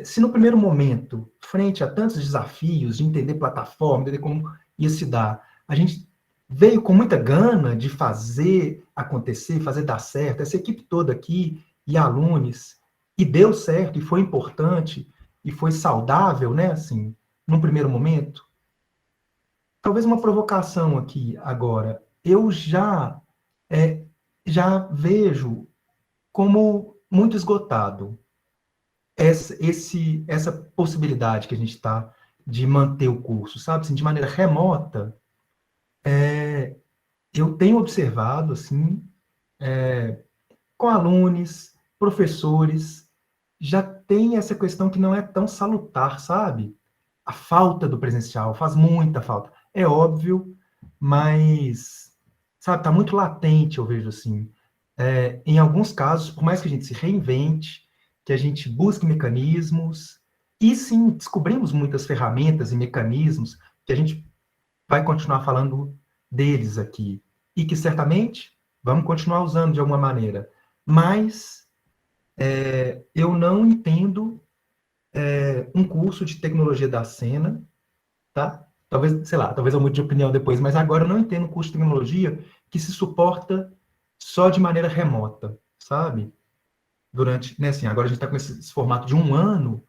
se no primeiro momento, frente a tantos desafios de entender plataforma, entender como ia se dar, a gente veio com muita gana de fazer acontecer, fazer dar certo, essa equipe toda aqui, e alunos, e deu certo, e foi importante, e foi saudável, né, assim, num primeiro momento. Talvez uma provocação aqui agora. Eu já vejo como muito esgotado essa possibilidade que a gente está de manter o curso, sabe? Assim, de maneira remota, eu tenho observado, assim, com alunos, professores, já tem essa questão que não é tão salutar, sabe? A falta do presencial faz muita falta. É óbvio, mas, sabe, tá muito latente, eu vejo assim. Em alguns casos, por mais que a gente se reinvente, que a gente busque mecanismos, e sim, descobrimos muitas ferramentas e mecanismos que a gente vai continuar falando deles aqui, e que certamente vamos continuar usando de alguma maneira. Mas eu não entendo um curso de tecnologia da cena, tá? Talvez, sei lá, talvez eu mude de opinião depois, mas agora eu não entendo um curso de tecnologia que se suporta só de maneira remota, sabe? Durante, né, assim, agora a gente está com esse formato de um ano,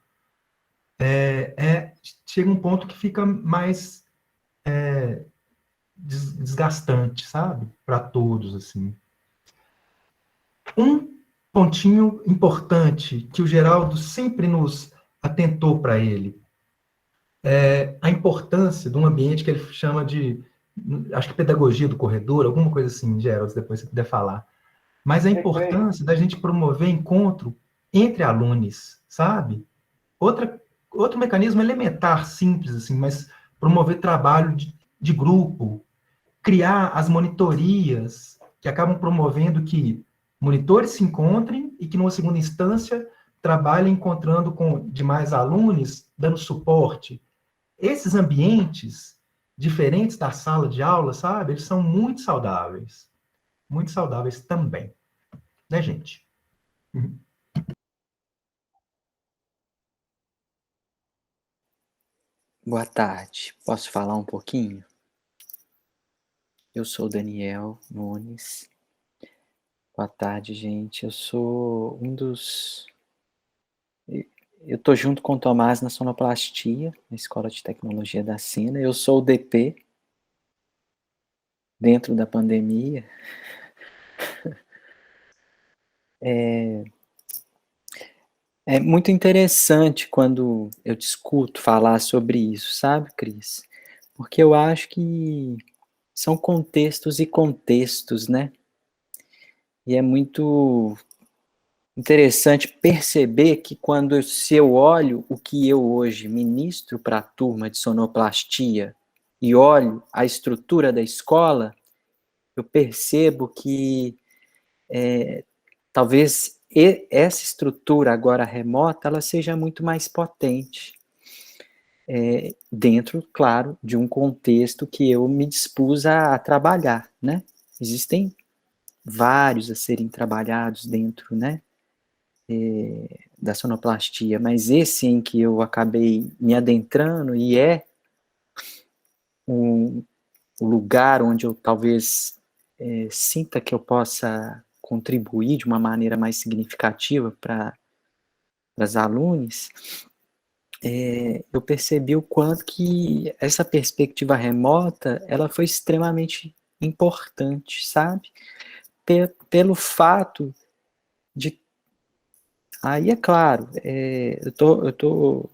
chega um ponto que fica mais desgastante, sabe? Para todos, assim. Um pontinho importante que o Geraldo sempre nos atentou para ele é a importância de um ambiente que ele chama de, acho que pedagogia do corredor, alguma coisa assim, Geraldo, depois você puder falar. Mas a importância da gente promover encontro entre alunos, sabe? Outro mecanismo elementar, simples, assim, mas promover trabalho de grupo, criar as monitorias que acabam promovendo que monitores se encontrem e que, numa segunda instância, trabalhem encontrando com demais alunos, dando suporte. Esses ambientes, diferentes da sala de aula, sabe? Eles são muito saudáveis também. Né, gente? Uhum. Boa tarde. Posso falar um pouquinho? Eu sou Daniel Nunes. Boa tarde, gente. Eu sou um dos... Eu estou junto com o Tomás na sonoplastia, na Escola de Tecnologia da Sena. Eu sou o DP dentro da pandemia. É muito interessante quando eu te escuto falar sobre isso, sabe, Cris? Porque eu acho que são contextos e contextos, né? E é muito interessante perceber que se eu olho o que eu hoje ministro para a turma de sonoplastia e olho a estrutura da escola, eu percebo que talvez essa estrutura agora remota, ela seja muito mais potente, dentro, claro, de um contexto que eu me dispus a trabalhar, né? Existem vários a serem trabalhados dentro, né, da sonoplastia, mas esse em que eu acabei me adentrando e o lugar onde eu talvez sinta que eu possa contribuir de uma maneira mais significativa para as alunos, eu percebi o quanto que essa perspectiva remota, ela foi extremamente importante, sabe? Pelo fato de... Aí, é claro, eu tô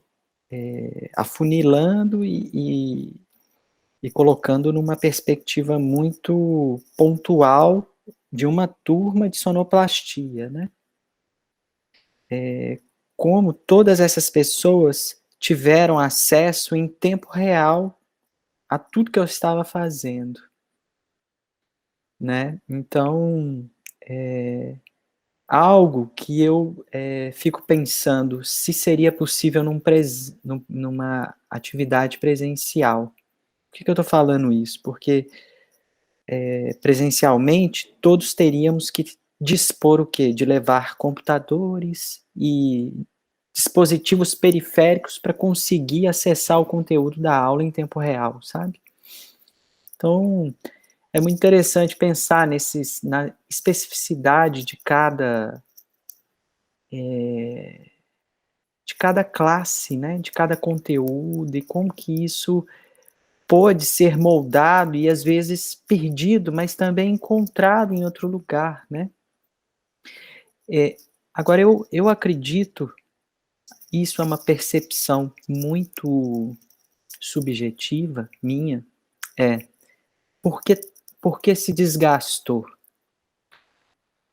afunilando e colocando numa perspectiva muito pontual de uma turma de sonoplastia, né? Como todas essas pessoas tiveram acesso em tempo real a tudo que eu estava fazendo, né? Então, algo que eu fico pensando se seria possível numa atividade presencial. Por que eu estou falando isso? Porque presencialmente todos teríamos que dispor o quê? De levar computadores e dispositivos periféricos para conseguir acessar o conteúdo da aula em tempo real, sabe? Então, é muito interessante pensar na especificidade de cada classe, né, de cada conteúdo, e como que isso pode ser moldado e às vezes perdido, mas também encontrado em outro lugar, né? Agora, eu acredito, isso é uma percepção muito subjetiva minha, por que se desgastou?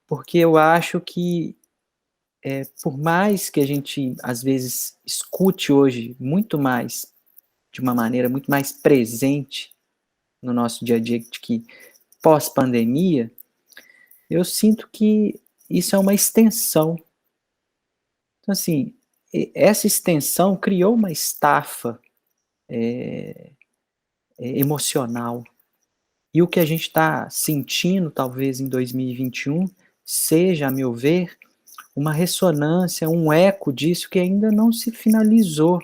Porque eu acho que por mais que a gente, às vezes, escute hoje muito mais, de uma maneira muito mais presente no nosso dia a dia, de que pós-pandemia, eu sinto que isso é uma extensão. Então, assim, essa extensão criou uma estafa emocional. E o que a gente está sentindo, talvez, em 2021, seja, a meu ver, uma ressonância, um eco disso que ainda não se finalizou.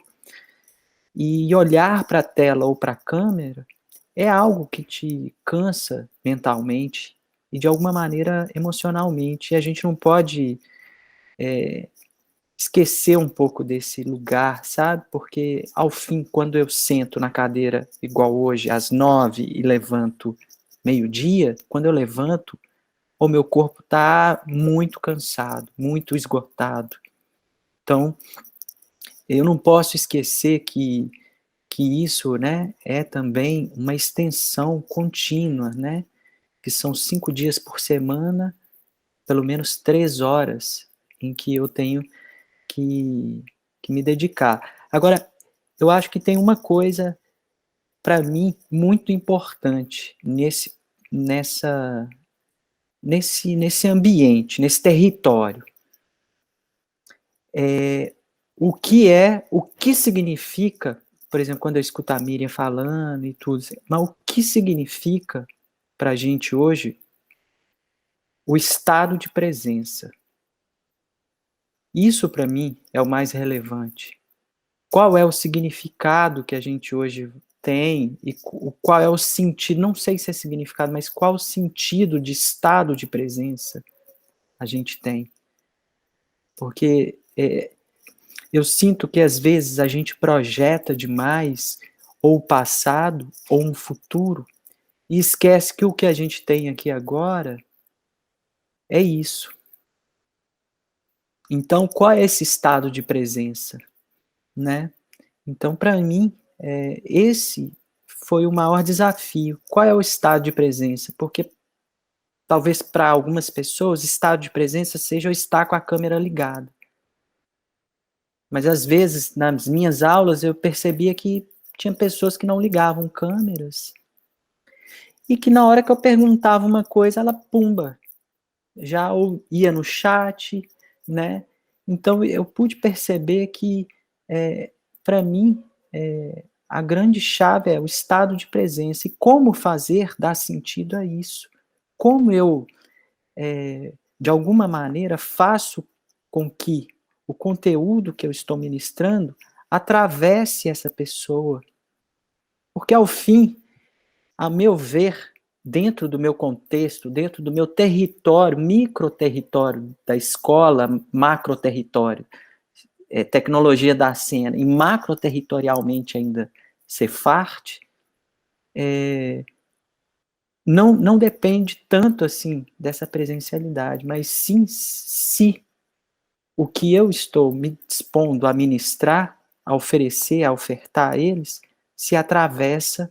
E olhar para a tela ou para a câmera é algo que te cansa mentalmente e, de alguma maneira, emocionalmente. E a gente não pode esquecer um pouco desse lugar, sabe? Porque, ao fim, quando eu sento na cadeira, igual hoje, às 9 e levanto meio-dia, quando eu levanto, o meu corpo está muito cansado, muito esgotado. Então, eu não posso esquecer que isso, né, é também uma extensão contínua, né? Que são 5 dias por semana, pelo menos 3 horas em que eu tenho que me dedicar. Agora, eu acho que tem uma coisa, para mim, muito importante nesse ambiente, nesse território. O que significa, por exemplo, quando eu escuto a Miriam falando e tudo, mas o que significa para a gente hoje o estado de presença? Isso, para mim, é o mais relevante. Qual é o significado que a gente hoje tem e qual é o sentido, não sei se é significado, mas qual o sentido de estado de presença a gente tem? Porque eu sinto que às vezes a gente projeta demais ou o passado ou um futuro e esquece que o que a gente tem aqui agora é isso. Então, qual é esse estado de presença, né? Então, para mim, esse foi o maior desafio. Qual é o estado de presença? Porque talvez para algumas pessoas, estado de presença seja eu estar com a câmera ligada. Mas às vezes, nas minhas aulas, eu percebia que tinha pessoas que não ligavam câmeras e que na hora que eu perguntava uma coisa, ela, pumba, já ia no chat, né? Então, eu pude perceber que, para mim, a grande chave é o estado de presença. E como fazer dar sentido a isso? Como eu, de alguma maneira, faço com que o conteúdo que eu estou ministrando atravesse essa pessoa? Porque, ao fim, a meu ver, dentro do meu contexto, dentro do meu território, microterritório da escola, macroterritório, tecnologia da cena, e macroterritorialmente ainda Cefart, não depende tanto assim dessa presencialidade, mas sim se o que eu estou me dispondo a ministrar, a oferecer, a ofertar a eles, se atravessa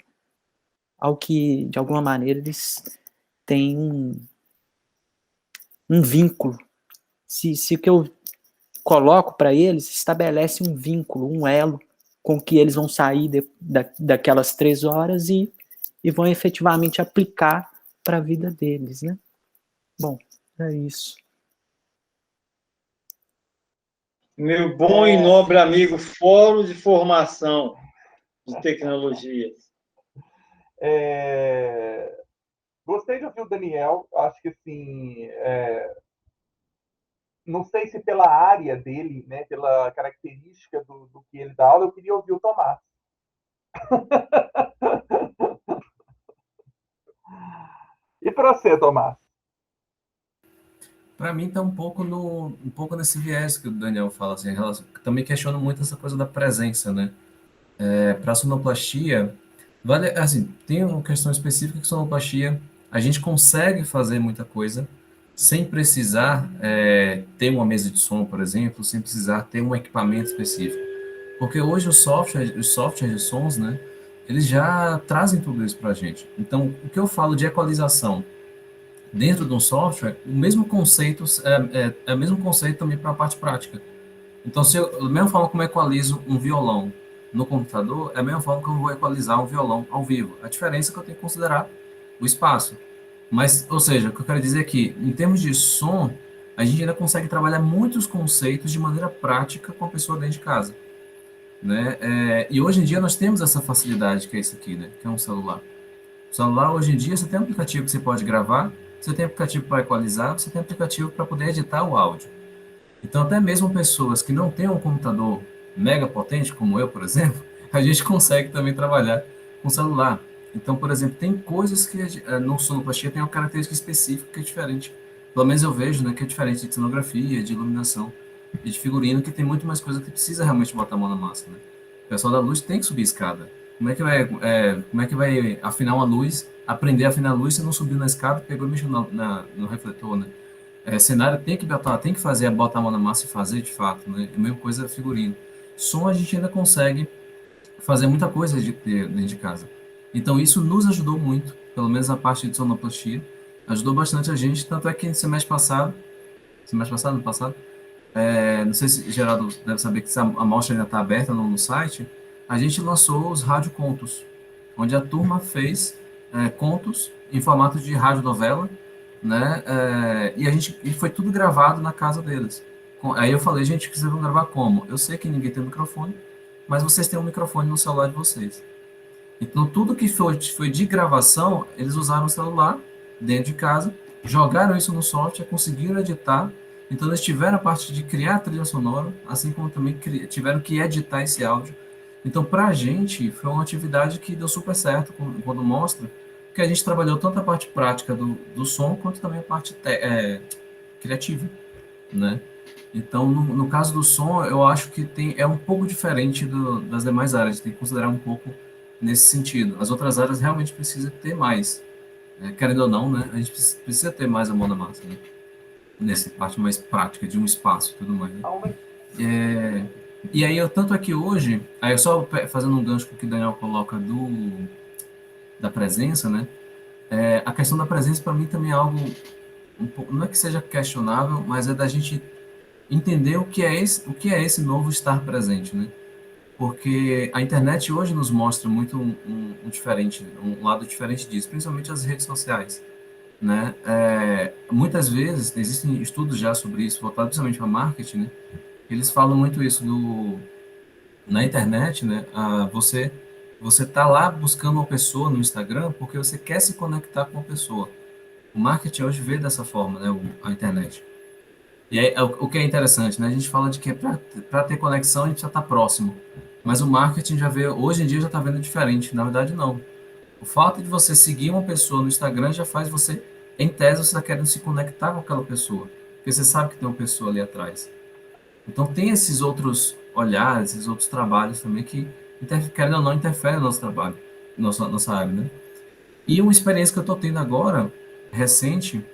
ao que, de alguma maneira, eles têm um vínculo. Se o que eu coloco para eles estabelece um vínculo, um elo, com que eles vão sair daquelas 3 horas e vão efetivamente aplicar para a vida deles, né? Bom, é isso. Meu bom e nobre amigo, Fórum de Formação de Tecnologias. Gostei de ouvir o Daniel. Acho que, assim, não sei se pela área dele, né, pela característica do que ele dá aula, eu queria ouvir o Tomás. E para você, Tomás? Para mim está um pouco nesse viés que o Daniel fala, assim, também questiono muito essa coisa da presença, né? Para a sonoplastia, assim, tem uma questão específica que sonoplastia, a gente consegue fazer muita coisa sem precisar ter uma mesa de som, por exemplo, sem precisar ter um equipamento específico. Porque hoje os softwares de sons, né, eles já trazem tudo isso para a gente. Então, o que eu falo de equalização dentro de um software, o mesmo conceito é o mesmo conceito também para a parte prática. Então, da mesma forma como eu equalizo um violão no computador, é a mesma forma que eu vou equalizar um violão ao vivo. A diferença é que eu tenho que considerar o espaço. Mas, ou seja, o que eu quero dizer é que, em termos de som, a gente ainda consegue trabalhar muitos conceitos de maneira prática com a pessoa dentro de casa, né? E hoje em dia nós temos essa facilidade que é isso aqui, né? Que é um celular. O celular, hoje em dia, você tem um aplicativo que você pode gravar, você tem aplicativo para equalizar, você tem aplicativo para poder editar o áudio. Então, até mesmo pessoas que não têm um computador mega potente, como eu, por exemplo, a gente consegue também trabalhar com celular. Então, por exemplo, tem coisas que no sonoplastia tem uma característica específica que é diferente. Pelo menos eu vejo, né, que é diferente de cenografia, de iluminação. e de figurino, que tem muito mais coisa que precisa realmente botar a mão na massa, né? O pessoal da luz tem que subir escada. Como é que vai afinar uma luz, aprender a afinar a luz se não subiu na escada, pegou e mexeu no refletor, né? Cenário tem que botar, tem que fazer, botar a mão na massa e fazer de fato, né? A mesma coisa figurino. Som a gente ainda consegue fazer muita coisa dentro de casa. Então isso nos ajudou muito, pelo menos a parte de sonoplastia, ajudou bastante a gente, tanto é que no passado, não sei se Geraldo deve saber que a amostra ainda está aberta no site, a gente lançou os radiocontos, onde a turma fez contos em formato de radionovela, né? E foi tudo gravado na casa deles. Aí eu falei, gente, vocês vão gravar como? Eu sei que ninguém tem microfone, mas vocês têm um microfone no celular de vocês. Então, tudo que foi de gravação, eles usaram o celular dentro de casa, jogaram isso no software, conseguiram editar. Então, eles tiveram a parte de criar a trilha sonora, assim como também tiveram que editar esse áudio. Então, para a gente, foi uma atividade que deu super certo quando mostra, porque a gente trabalhou tanto a parte prática do som, quanto também a parte criativa, né? Então, no caso do som, eu acho que é um pouco diferente das demais áreas, a gente tem que considerar um pouco nesse sentido. As outras áreas realmente precisam ter mais, querendo ou não, né? A gente precisa ter mais a mão na massa, né? Nessa parte mais prática, de um espaço e tudo mais, né? E aí, tanto é que hoje, aí só fazendo um gancho com o que o Daniel coloca da presença, né? A questão da presença, para mim, também é algo, não é que seja questionável, mas é da gente entender o que é esse novo estar presente, né? Porque a internet hoje nos mostra muito um lado diferente disso, principalmente as redes sociais, né? Muitas vezes, existem estudos já sobre isso, voltados principalmente para marketing, né? Eles falam muito isso na internet, né? Você tá lá buscando uma pessoa no Instagram porque você quer se conectar com uma pessoa. O marketing hoje vê dessa forma, né? A internet. E aí, o que é interessante, né? A gente fala de que para ter conexão a gente precisa estar próximo. Mas o marketing hoje em dia já está vendo diferente. Na verdade, não. O fato de você seguir uma pessoa no Instagram já faz você, em tese, você está querendo se conectar com aquela pessoa. Porque você sabe que tem uma pessoa ali atrás. Então tem esses outros olhares, esses outros trabalhos também que, querendo ou não, interferem no nosso trabalho, nossa área, né? E uma experiência que eu estou tendo agora, recente,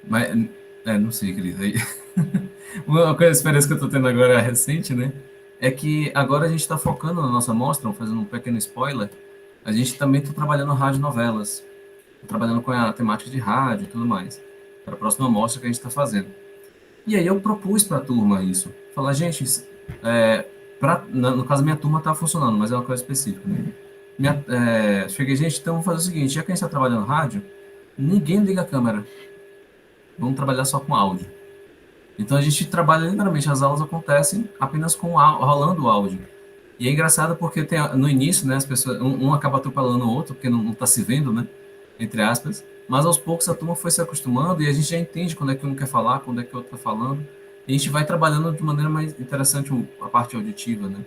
mas, não sei, Cris, aí. Experiência que eu estou tendo agora recente, né? É que agora a gente está focando na nossa mostra, fazendo um pequeno spoiler, a gente também está trabalhando radionovelas, trabalhando com a temática de rádio e tudo mais, para a próxima mostra que a gente está fazendo. E aí eu propus para a turma isso. Falar, gente, no caso minha turma está funcionando, mas é uma coisa específica, né? Cheguei, gente, então vamos fazer o seguinte, já que a gente está trabalhando rádio, ninguém liga a câmera. Vamos trabalhar só com áudio. Então a gente trabalha literalmente, as aulas acontecem apenas rolando o áudio. E é engraçado porque no início, né, as pessoas, um acaba atropelando o outro, porque não está se vendo, né, entre aspas, mas aos poucos a turma foi se acostumando e a gente já entende quando é que um quer falar, quando é que o outro está falando, e a gente vai trabalhando de maneira mais interessante a parte auditiva, né.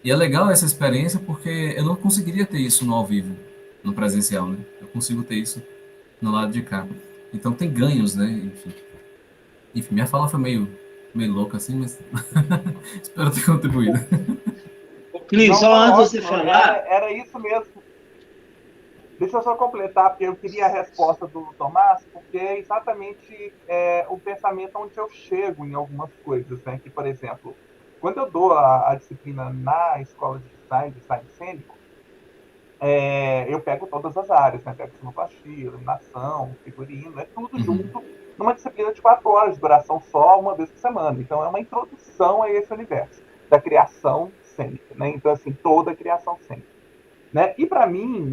E é legal essa experiência porque eu não conseguiria ter isso no ao vivo, no presencial, né, eu consigo ter isso no lado de cá. Então tem ganhos, né, enfim, minha fala foi meio louca assim, mas espero ter contribuído. Cris, só antes de você ótimo, falar... Era isso mesmo. Deixa eu só completar, porque eu queria a resposta do Tomás, porque é exatamente o pensamento onde eu chego em algumas coisas, né? Que, por exemplo, quando eu dou a disciplina na escola de design cênico, eu pego todas as áreas, né? Pego sonoplastia, iluminação, figurino, tudo junto, numa disciplina de 4 horas de duração só, uma vez por semana. Então, é uma introdução a esse universo da criação cênica, né? Então, assim, toda a criação cênica. Né? E, para mim,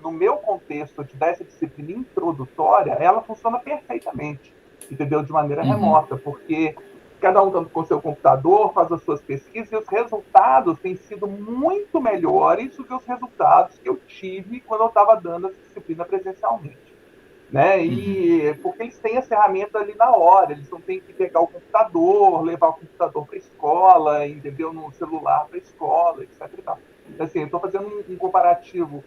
no meu contexto dessa disciplina introdutória, ela funciona perfeitamente, entendeu? De maneira remota, porque cada um está com o seu computador, faz as suas pesquisas, e os resultados têm sido muito melhores do que os resultados que eu tive quando eu estava dando essa disciplina presencialmente. Né? E porque eles têm a ferramenta ali na hora, eles não têm que pegar o computador, levar o computador para a escola, entendeu? No celular para a escola, etc. E tal. Assim, eu estou fazendo um comparativo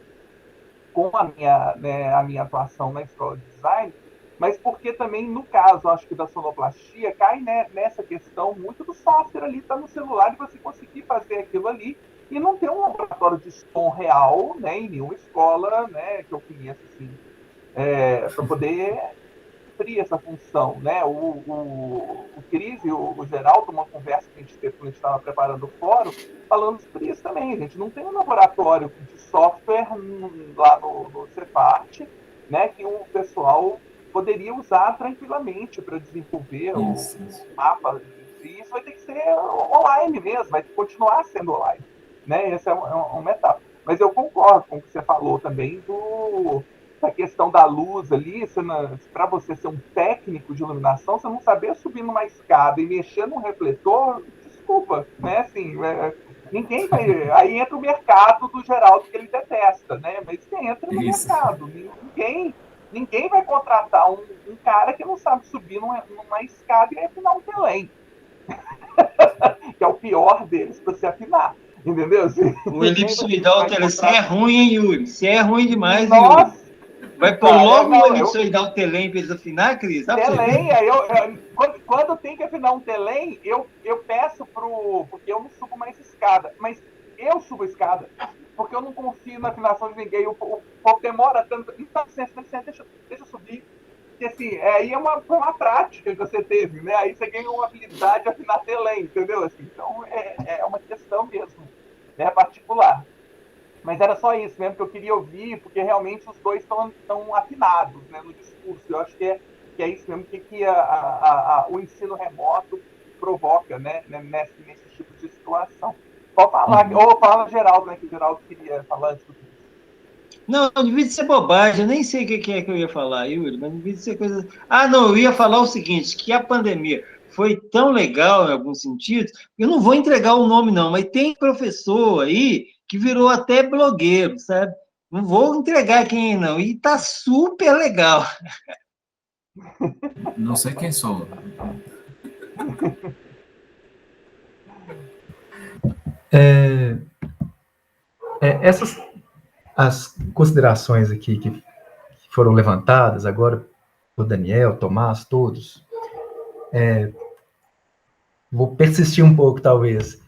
com a minha atuação na escola de design, mas porque também, no caso, acho que da sonoplastia, cai nessa questão muito do software ali, tá no celular, e você conseguir fazer aquilo ali, e não ter um laboratório de som real, né, em nenhuma escola, né, que eu conheço, assim, para poder cumprir essa função, né? O Cris e o Geraldo, uma conversa que a gente teve quando a gente estava preparando o fórum, falando sobre isso também. A gente não tem um laboratório de software lá no Cefat, né? Que o pessoal poderia usar tranquilamente para desenvolver Isso. o mapa. E isso vai ter que ser online mesmo, vai continuar sendo online, né? Essa é uma etapa. Mas eu concordo com o que você falou também da questão da luz ali, para você ser um técnico de iluminação, você não saber subir numa escada e mexer num refletor, desculpa, né? Assim, ninguém vai. Aí entra o mercado do Geraldo que ele detesta, né? Mas entra no Isso. mercado. Ninguém vai contratar um cara que não sabe subir numa escada e afinar um telém. Que é o pior deles para se afinar. Entendeu? O elipsoidal, você é ruim, hein, Yuri? Você é ruim demais, Nossa, Yuri. Vai pôr logo o elipsoidal telém para eles afinar, Cris? Telém, quando tem que afinar um telém, eu peço porque eu não subo mais escada, mas eu subo a escada, porque eu não confio na afinação de ninguém, o povo demora tanto, então, deixa eu subir, porque assim, aí foi uma prática que você teve, né, aí você ganha uma habilidade de afinar telém, entendeu, assim, então é uma questão mesmo, né, particular. Mas era só isso mesmo que eu queria ouvir, porque realmente os dois estão afinados, né, no discurso. Eu acho que é isso mesmo que o ensino remoto provoca, né, nesse tipo de situação. Pode falar, ou fala Geraldo, né, que o Geraldo queria falar antes do que Não, devia ser bobagem, eu nem sei o que é que eu ia falar, Yuri, mas devia ser coisa. Ah, não, eu ia falar o seguinte: que a pandemia foi tão legal em alguns sentidos, eu não vou entregar o nome, não, mas tem professor aí que virou até blogueiro, sabe? Não vou entregar quem não, e tá super legal. Não sei quem sou. Essas as considerações aqui que foram levantadas agora por Daniel, Tomás, todos, vou persistir um pouco, talvez.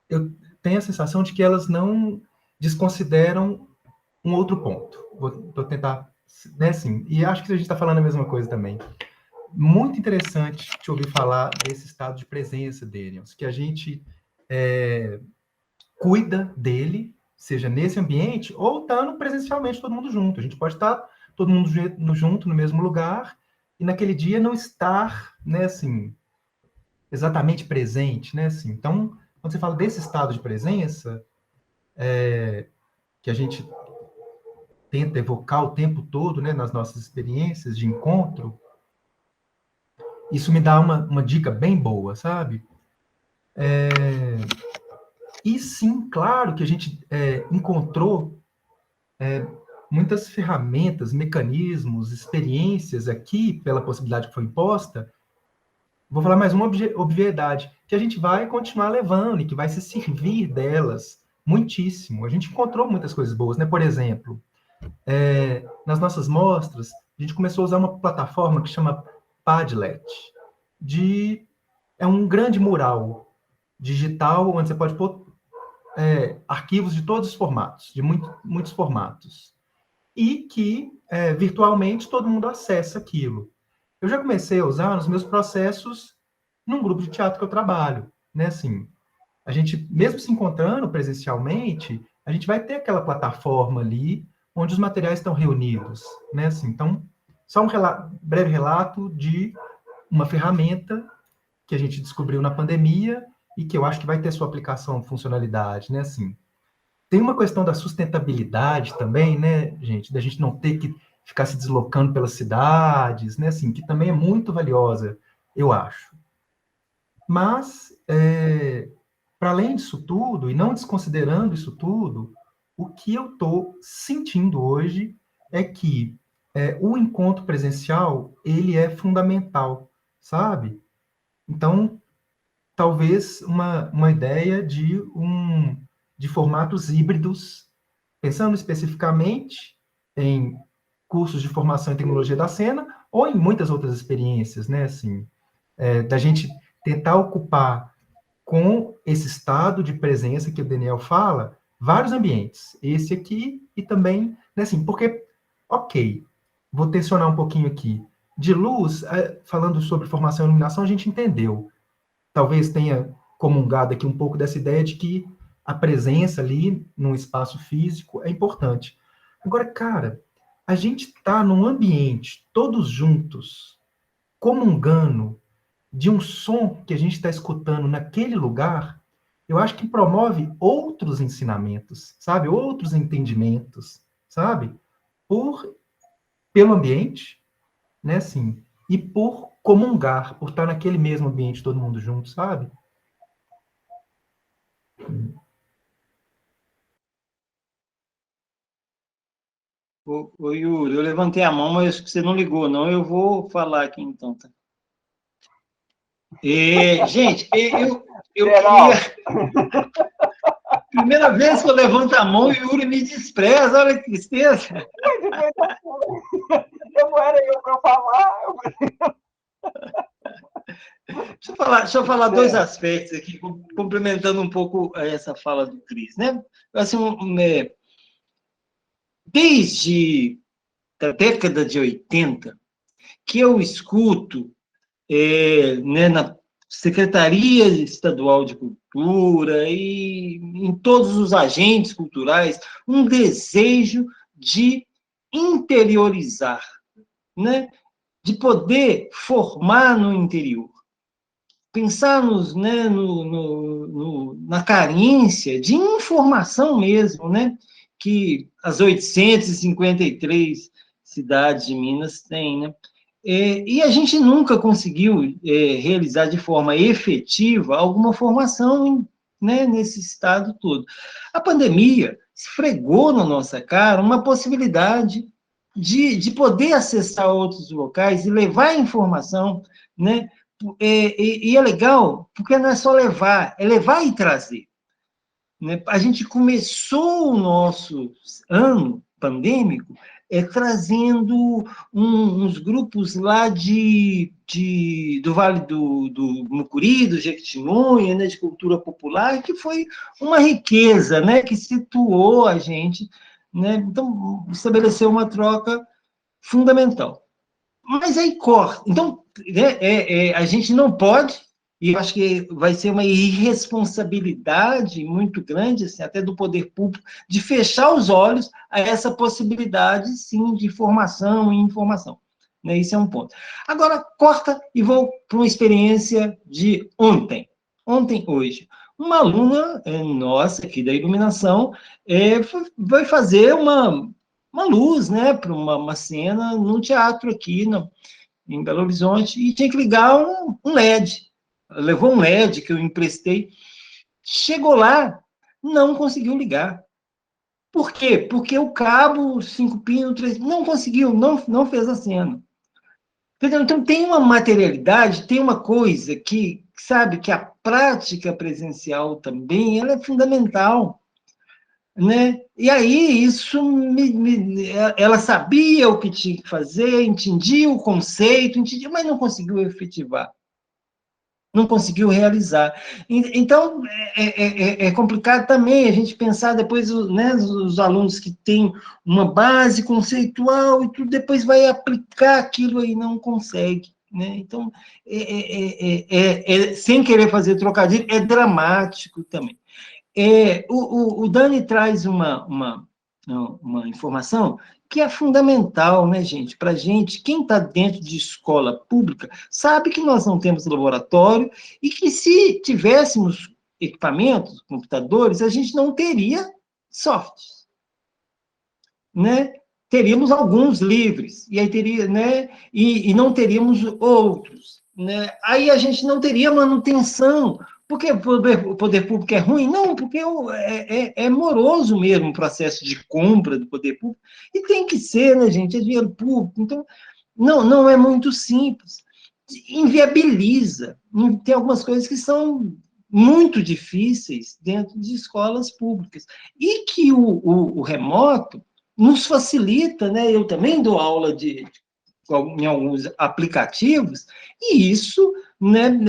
Eu tenho a sensação de que elas não desconsideram um outro ponto. Vou tentar, né, assim, e acho que a gente está falando a mesma coisa também. Muito interessante te ouvir falar desse estado de presença, Daniels, que a gente cuida dele, seja nesse ambiente, ou estando presencialmente todo mundo junto. A gente pode estar todo mundo junto no mesmo lugar, e naquele dia não estar, né, assim, exatamente presente, né, assim. Então, quando você fala desse estado de presença, que a gente tenta evocar o tempo todo, né, nas nossas experiências de encontro, isso me dá uma dica bem boa, sabe? E sim, claro que a gente encontrou muitas ferramentas, mecanismos, experiências aqui, pela possibilidade que foi imposta. Vou falar mais uma obviedade, que a gente vai continuar levando e que vai se servir delas muitíssimo. A gente encontrou muitas coisas boas, né? Por exemplo, nas nossas mostras, a gente começou a usar uma plataforma que chama Padlet. É um grande mural digital, onde você pode pôr arquivos de todos os formatos, de muitos formatos. E que, virtualmente, todo mundo acessa aquilo. Eu já comecei a usar nos meus processos num grupo de teatro que eu trabalho, né? Assim, a gente, mesmo se encontrando presencialmente, a gente vai ter aquela plataforma ali onde os materiais estão reunidos, né? Assim, então, só um breve relato de uma ferramenta que a gente descobriu na pandemia e que eu acho que vai ter sua aplicação, funcionalidade, né? Assim, tem uma questão da sustentabilidade também, né, gente? Da gente não ter que ficar se deslocando pelas cidades, né? Assim, que também é muito valiosa, eu acho. Mas, para além disso tudo, e não desconsiderando isso tudo, o que eu estou sentindo hoje é que o encontro presencial, ele é fundamental, sabe? Então, talvez uma ideia de formatos híbridos, pensando especificamente em cursos de formação em tecnologia da cena, ou em muitas outras experiências, né, assim, da gente tentar ocupar com esse estado de presença que o Daniel fala, vários ambientes, esse aqui e também, né, assim, porque, ok, vou tensionar um pouquinho aqui, de luz, falando sobre formação e iluminação, a gente entendeu, talvez tenha comungado aqui um pouco dessa ideia de que a presença ali num espaço físico é importante. Agora, cara, a gente está num ambiente, todos juntos, comungando de um som que a gente está escutando naquele lugar, eu acho que promove outros ensinamentos, sabe? Outros entendimentos, sabe? Pelo ambiente, né, assim, e por comungar, por estar naquele mesmo ambiente, todo mundo junto, sabe? Ô, Yuri, eu levantei a mão, mas acho que você não ligou, não. Eu vou falar aqui, então, tá? Gente, eu Geraldo. queria... Primeira vez que eu levanto a mão e o Yuri me despreza, olha que tristeza. Eu não era eu para falar. Deixa eu falar dois aspectos aqui, complementando um pouco essa fala do Cris, né? Assim, desde a década de 80, que eu escuto, né, na Secretaria Estadual de Cultura e em todos os agentes culturais, um desejo de interiorizar, né? De poder formar no interior. Pensarmos, né, na carência de informação mesmo, né, que as 853 cidades de Minas têm, né? E a gente nunca conseguiu realizar de forma efetiva alguma formação, né, nesse estado todo. A pandemia esfregou na nossa cara uma possibilidade de poder acessar outros locais e levar informação, né? E é legal, porque não é só levar, é levar e trazer. Né? A gente começou o nosso ano pandêmico trazendo uns grupos lá do Vale do Mucuri, do Jequitinhonha, né, de cultura popular, que foi uma riqueza, né, que situou a gente, né? Então, estabeleceu uma troca fundamental. Mas aí corta. Então, a gente não pode, e eu acho que vai ser uma irresponsabilidade muito grande, assim, até do poder público, de fechar os olhos a essa possibilidade, sim, de formação e informação. Né? Isso é um ponto. Agora, corta e vou para uma experiência de ontem. Hoje. Uma aluna nossa, aqui da iluminação, vai fazer uma luz, né, para uma cena num teatro aqui em Belo Horizonte, e tinha que ligar um LED. Levou um LED que eu emprestei. Chegou lá, não conseguiu ligar. Por quê? Porque o cabo 5 pinos, 3, não conseguiu, não fez a cena. Então, tem uma materialidade, tem uma coisa que, sabe, que a prática presencial também, ela é fundamental. Né? E aí, isso ela sabia o que tinha que fazer, entendia o conceito, mas não conseguiu efetivar, não conseguiu realizar. Então, é complicado também a gente pensar depois, né, os alunos que têm uma base conceitual e tudo, depois vai aplicar aquilo e não consegue. Né? Então, sem querer fazer trocadilho, é dramático também. O Dani traz uma informação que é fundamental, né, gente? Para a gente, quem está dentro de escola pública, sabe que nós não temos laboratório e que se tivéssemos equipamentos, computadores, a gente não teria softwares, né? Teríamos alguns livres, e aí teria, né? E não teríamos outros, né? Aí a gente não teria manutenção. Porque o poder público é ruim? Não, porque é moroso mesmo o processo de compra do poder público. E tem que ser, né, gente? É dinheiro público. Então, não é muito simples. Inviabiliza. Tem algumas coisas que são muito difíceis dentro de escolas públicas. E que o remoto, nos facilita, né? Eu também dou aula em alguns aplicativos, e isso, né,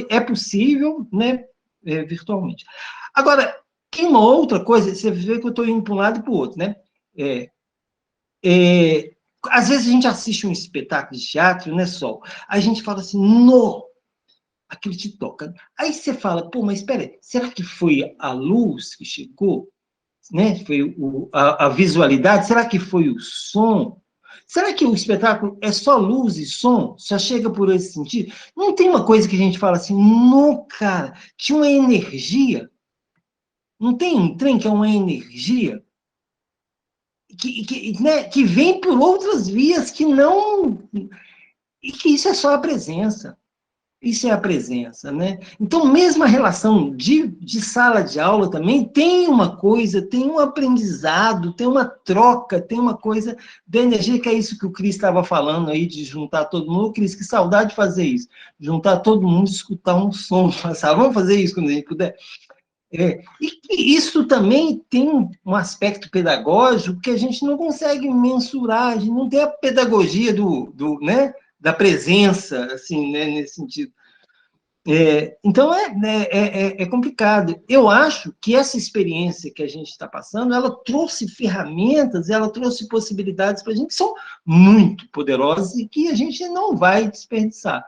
é possível, né, virtualmente. Agora, tem uma outra coisa, você vê que eu estou indo para um lado e para o outro, né? Às vezes a gente assiste um espetáculo de teatro, né, Sol? A gente fala assim, no, aquilo te toca. Aí você fala, pô, mas espera aí, será que foi a luz que chegou? Né? Foi a visualidade? Será que foi o som? Será que o espetáculo é só luz e som? Só chega por esse sentido? Não tem uma coisa que a gente fala assim, não, cara, tinha uma energia. Não tem um trem que é uma energia né, que vem por outras vias que não... E que isso é só a presença. Isso é a presença, né? Então, mesmo a relação de sala de aula também tem uma coisa, tem um aprendizado, tem uma troca, tem uma coisa da energia, que é isso que o Cris estava falando aí, de juntar todo mundo. Cris, que saudade de fazer isso. Juntar todo mundo, escutar um som, passar. Vamos fazer isso quando a gente puder. E isso também tem um aspecto pedagógico que a gente não consegue mensurar, a gente não tem a pedagogia né, da presença, assim, né, nesse sentido. Então, é complicado. Eu acho que essa experiência que a gente está passando, ela trouxe ferramentas, ela trouxe possibilidades para a gente que são muito poderosas e que a gente não vai desperdiçar.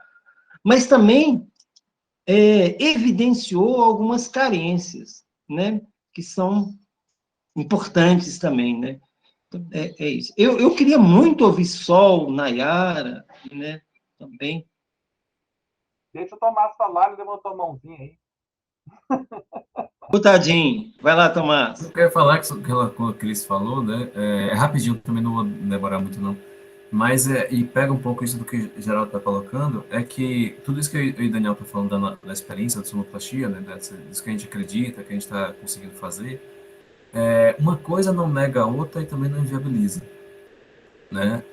Mas também evidenciou algumas carências, né, que são importantes também, né? Então, é isso. Eu queria muito ouvir Sol, Nayara, né, também. Deixa o Tomás falar, ele levantou a mãozinha aí. Tadinho. Vai lá, Tomás. Eu quero falar que ela, como a Cris falou, né? Rapidinho, também não vou demorar muito, não. Mas, e pega um pouco isso do que o Geraldo está colocando, é que tudo isso que eu e o Daniel estão falando da experiência da sonoplastia, né? Disso que a gente acredita, que a gente está conseguindo fazer, uma coisa não nega a outra e também não inviabiliza, né?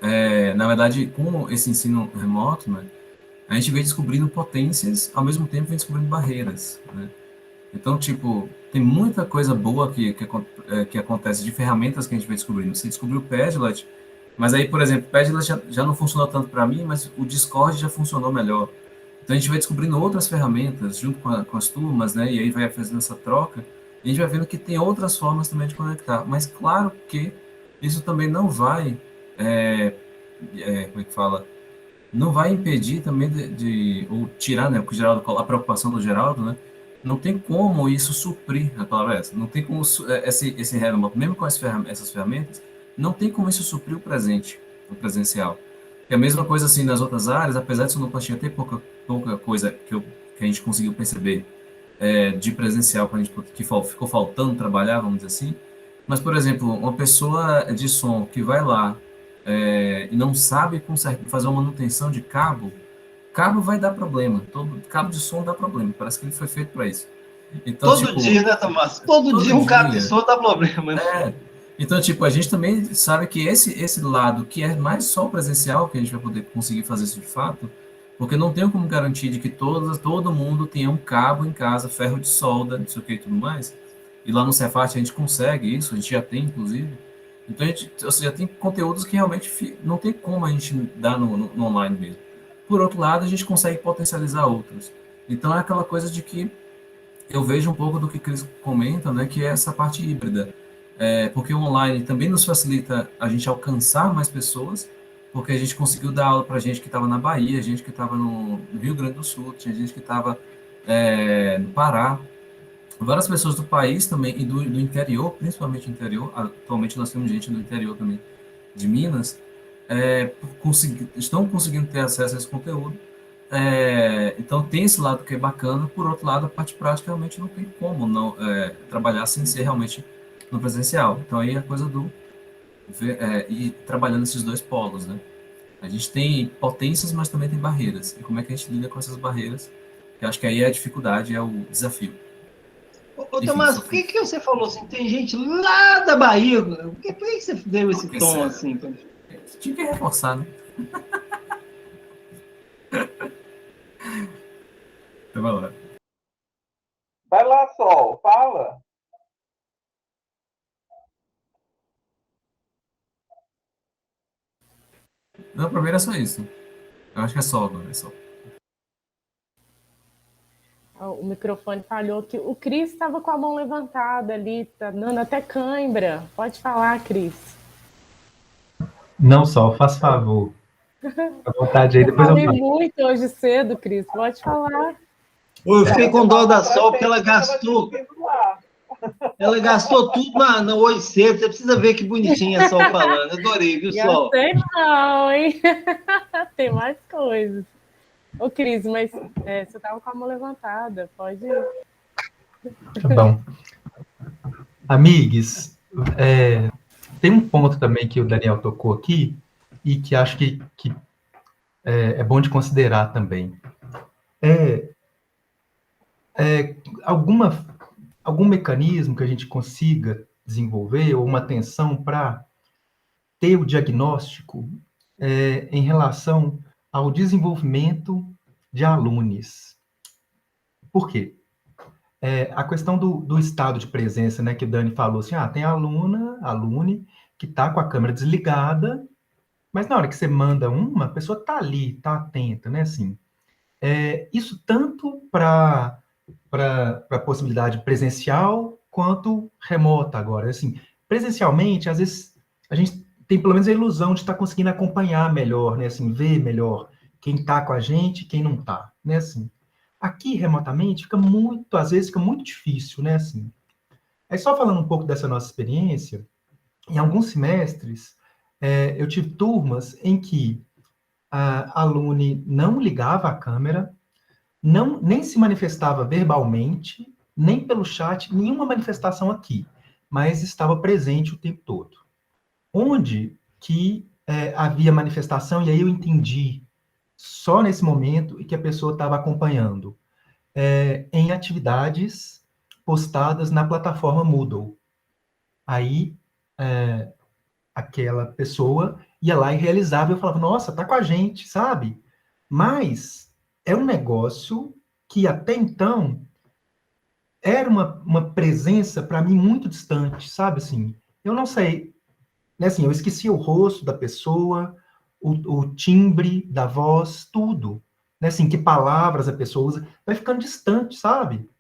Na verdade, com esse ensino remoto, né? A gente vem descobrindo potências, ao mesmo tempo vem descobrindo barreiras, né? Então, tipo, tem muita coisa boa que acontece de ferramentas que a gente vai descobrindo. Você descobriu o Padlet, mas aí, por exemplo, o Padlet já não funcionou tanto para mim, mas o Discord já funcionou melhor. Então, a gente vai descobrindo outras ferramentas junto com as turmas, né? E aí vai fazendo essa troca. E a gente vai vendo que tem outras formas também de conectar. Mas, claro que isso também não vai, como é que fala? Não vai impedir também ou tirar, né, a preocupação do Geraldo, né, não tem como isso suprir, a palavra é essa, não tem como, esse remoto, mesmo com essas ferramentas, não tem como isso suprir o presencial. É a mesma coisa assim nas outras áreas, apesar de sonoplastia ter pouca coisa que a gente conseguiu perceber de presencial, que ficou faltando trabalhar, vamos dizer assim, mas, por exemplo, uma pessoa de som que vai lá e não sabe fazer uma manutenção de cabo vai dar problema. Todo cabo de som dá problema. Parece que ele foi feito para isso. Então, Todo tipo, dia, né, Tomás? Todo dia um cabo de som dá problema. Então, tipo, a gente também sabe que esse lado, que é mais só presencial, que a gente vai poder conseguir fazer isso de fato, porque não tem como garantir de que todo mundo tenha um cabo em casa, ferro de solda, não sei o que e tudo mais. E lá no Cefat a gente consegue isso, a gente já tem, inclusive. Então, ou seja, tem conteúdos que realmente não tem como a gente dar no online mesmo. Por outro lado, a gente consegue potencializar outros. Então, é aquela coisa de que eu vejo um pouco do que Cris comenta, né, que é essa parte híbrida. Porque o online também nos facilita a gente alcançar mais pessoas, porque a gente conseguiu dar aula para gente que estava na Bahia, gente que estava no Rio Grande do Sul, tinha gente que estava no Pará, várias pessoas do país também e do interior, principalmente do interior. Atualmente nós temos gente do interior também, de Minas, estão conseguindo ter acesso a esse conteúdo. Então tem esse lado que é bacana. Por outro lado, a parte prática realmente não tem como não trabalhar sem ser realmente no presencial. Então aí é a coisa do ir trabalhando esses dois polos, né? A gente tem potências, mas também tem barreiras. E como é que a gente lida com essas barreiras? Eu acho que aí é a dificuldade, é o desafio. Ô, Tomás, por que você falou assim? Tem gente lá da Bahia. Por que você deu esse tom assim? Tinha que reforçar, né? Então vai lá. Vai lá, Sol, fala. Não, pra mim era só isso. Eu acho que é só agora, é só. O microfone falhou aqui. O Cris estava com a mão levantada ali, tá dando até cãibra. Pode falar, Cris. Não, Sol, faz favor. À vontade aí, Eu depois eu falei falo. muito hoje cedo, Cris. Pode falar. Eu fiquei com dó da Sol, porque ela gastou tudo na Oi Cedo. Você precisa ver que bonitinha a Sol falando. Adorei, viu, Sol? Gastei não, hein? Tem mais coisas. Ô, Cris, mas você estava com a mão levantada. Pode ir. Tá bom. Amigos, tem um ponto também que o Daniel tocou aqui e que acho que é bom de considerar também. Algum mecanismo que a gente consiga desenvolver ou uma atenção para ter o diagnóstico em relação ao desenvolvimento de alunos. Por quê? A questão do estado de presença, né, que o Dani falou assim, tem alune, que está com a câmera desligada, mas na hora que você manda a pessoa está ali, está atenta, né, assim. Isso tanto para a possibilidade presencial quanto remota agora. Assim, presencialmente, às vezes, a gente tem pelo menos a ilusão de estar conseguindo acompanhar melhor, né, assim, ver melhor quem está com a gente e quem não está, né, assim. Aqui, remotamente, às vezes fica muito difícil, né, assim. Aí, só falando um pouco dessa nossa experiência, em alguns semestres, eu tive turmas em que a alune não ligava a câmera, nem se manifestava verbalmente, nem pelo chat, nenhuma manifestação aqui, mas estava presente o tempo todo. Onde que havia manifestação, e aí eu entendi só nesse momento e que a pessoa estava acompanhando, em atividades postadas na plataforma Moodle. Aí, aquela pessoa ia lá e realizava, eu falava, nossa, tá com a gente, sabe? Mas é um negócio que até então era uma presença para mim muito distante, sabe? Assim, eu não sei, né? Assim, eu esquecia o rosto da pessoa, o timbre da voz, tudo, né? Assim, que palavras a pessoa usa, vai ficando distante, sabe?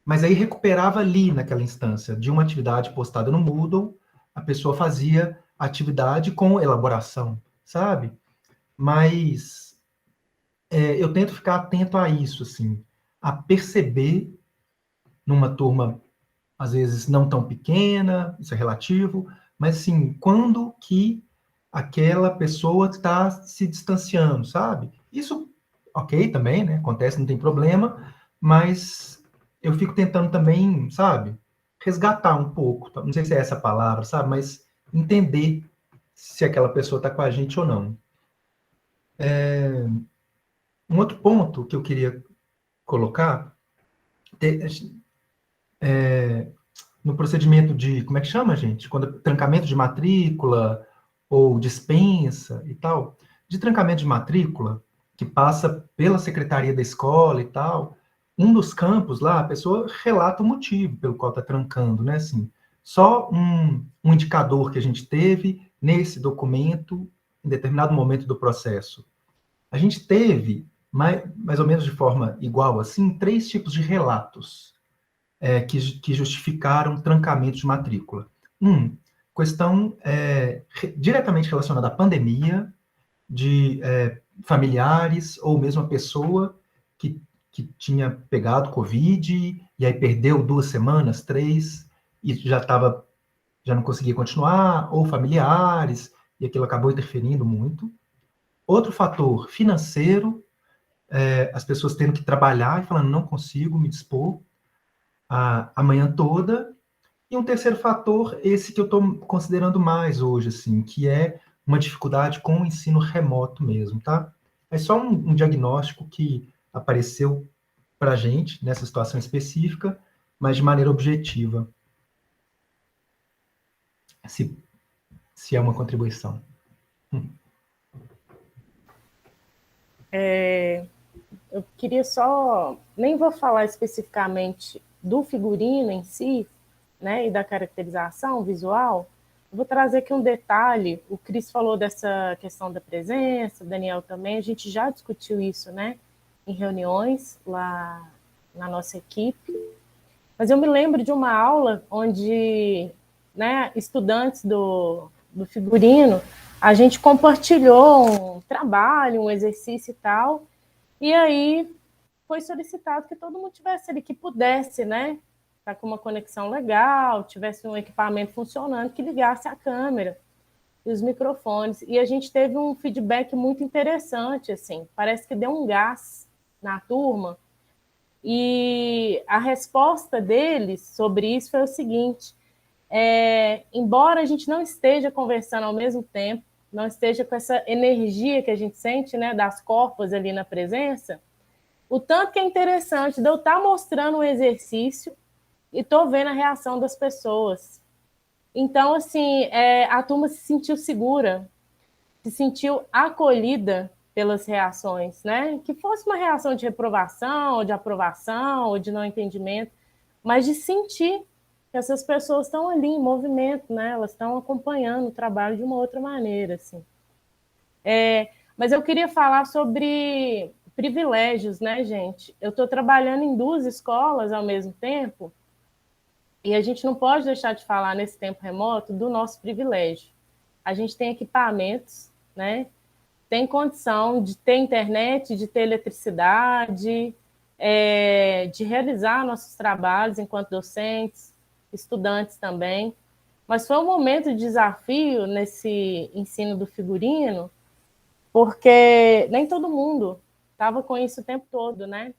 Mas aí recuperava ali naquela instância de uma atividade postada no Moodle, a pessoa fazia atividade com elaboração, sabe? Mas eu tento ficar atento a isso, assim, a perceber numa turma, às vezes, não tão pequena, isso é relativo, mas, assim, quando que aquela pessoa está se distanciando, sabe? Isso, ok, também, né? Acontece, não tem problema, mas eu fico tentando também, sabe? Resgatar um pouco, não sei se é essa a palavra, sabe? Mas entender se aquela pessoa está com a gente ou não. Um outro ponto que eu queria colocar no procedimento de, como é que chama, gente? Quando trancamento de matrícula ou dispensa e tal, de trancamento de matrícula, que passa pela secretaria da escola e tal, um dos campos lá, a pessoa relata o motivo pelo qual está trancando, né, assim, só um indicador que a gente teve nesse documento, em determinado momento do processo. A gente teve, mais ou menos de forma igual assim, 3 tipos de relatos que justificaram trancamento de matrícula. Questão diretamente relacionada à pandemia, de familiares, ou mesmo a pessoa que tinha pegado Covid, e aí perdeu 2 semanas, 3, e já não conseguia continuar, ou familiares, e aquilo acabou interferindo muito. Outro fator financeiro, as pessoas tendo que trabalhar e falando, não consigo me dispor a manhã toda. E um terceiro fator, esse que eu estou considerando mais hoje, assim, que é uma dificuldade com o ensino remoto mesmo, tá? É só um diagnóstico que apareceu para a gente nessa situação específica, mas de maneira objetiva. Se é uma contribuição. Eu queria só, nem vou falar especificamente do figurino em si, né, e da caracterização visual, vou trazer aqui um detalhe. O Cris falou dessa questão da presença, o Daniel também, a gente já discutiu isso, né, em reuniões lá na nossa equipe. Mas eu me lembro de uma aula onde, né, estudantes do figurino, a gente compartilhou um trabalho, um exercício e tal, e aí foi solicitado que todo mundo tivesse ali, que pudesse, né, estar com uma conexão legal, tivesse um equipamento funcionando, que ligasse a câmera e os microfones. E a gente teve um feedback muito interessante, assim, parece que deu um gás na turma. E a resposta deles sobre isso foi o seguinte: embora a gente não esteja conversando ao mesmo tempo, não esteja com essa energia que a gente sente, né, das corpos ali na presença, o tanto que é interessante de eu estar mostrando um exercício e estou vendo a reação das pessoas. Então, assim, a turma se sentiu segura, se sentiu acolhida pelas reações, né? Que fosse uma reação de reprovação, ou de aprovação, ou de não entendimento, mas de sentir que essas pessoas estão ali em movimento, né? Elas estão acompanhando o trabalho de uma outra maneira, assim. Mas eu queria falar sobre privilégios, né, gente? Eu estou trabalhando em 2 escolas ao mesmo tempo e a gente não pode deixar de falar nesse tempo remoto do nosso privilégio. A gente tem equipamentos, né? Tem condição de ter internet, de ter eletricidade, de realizar nossos trabalhos enquanto docentes, estudantes também. Mas foi um momento de desafio nesse ensino do figurino, porque nem todo mundo estava com isso o tempo todo, né?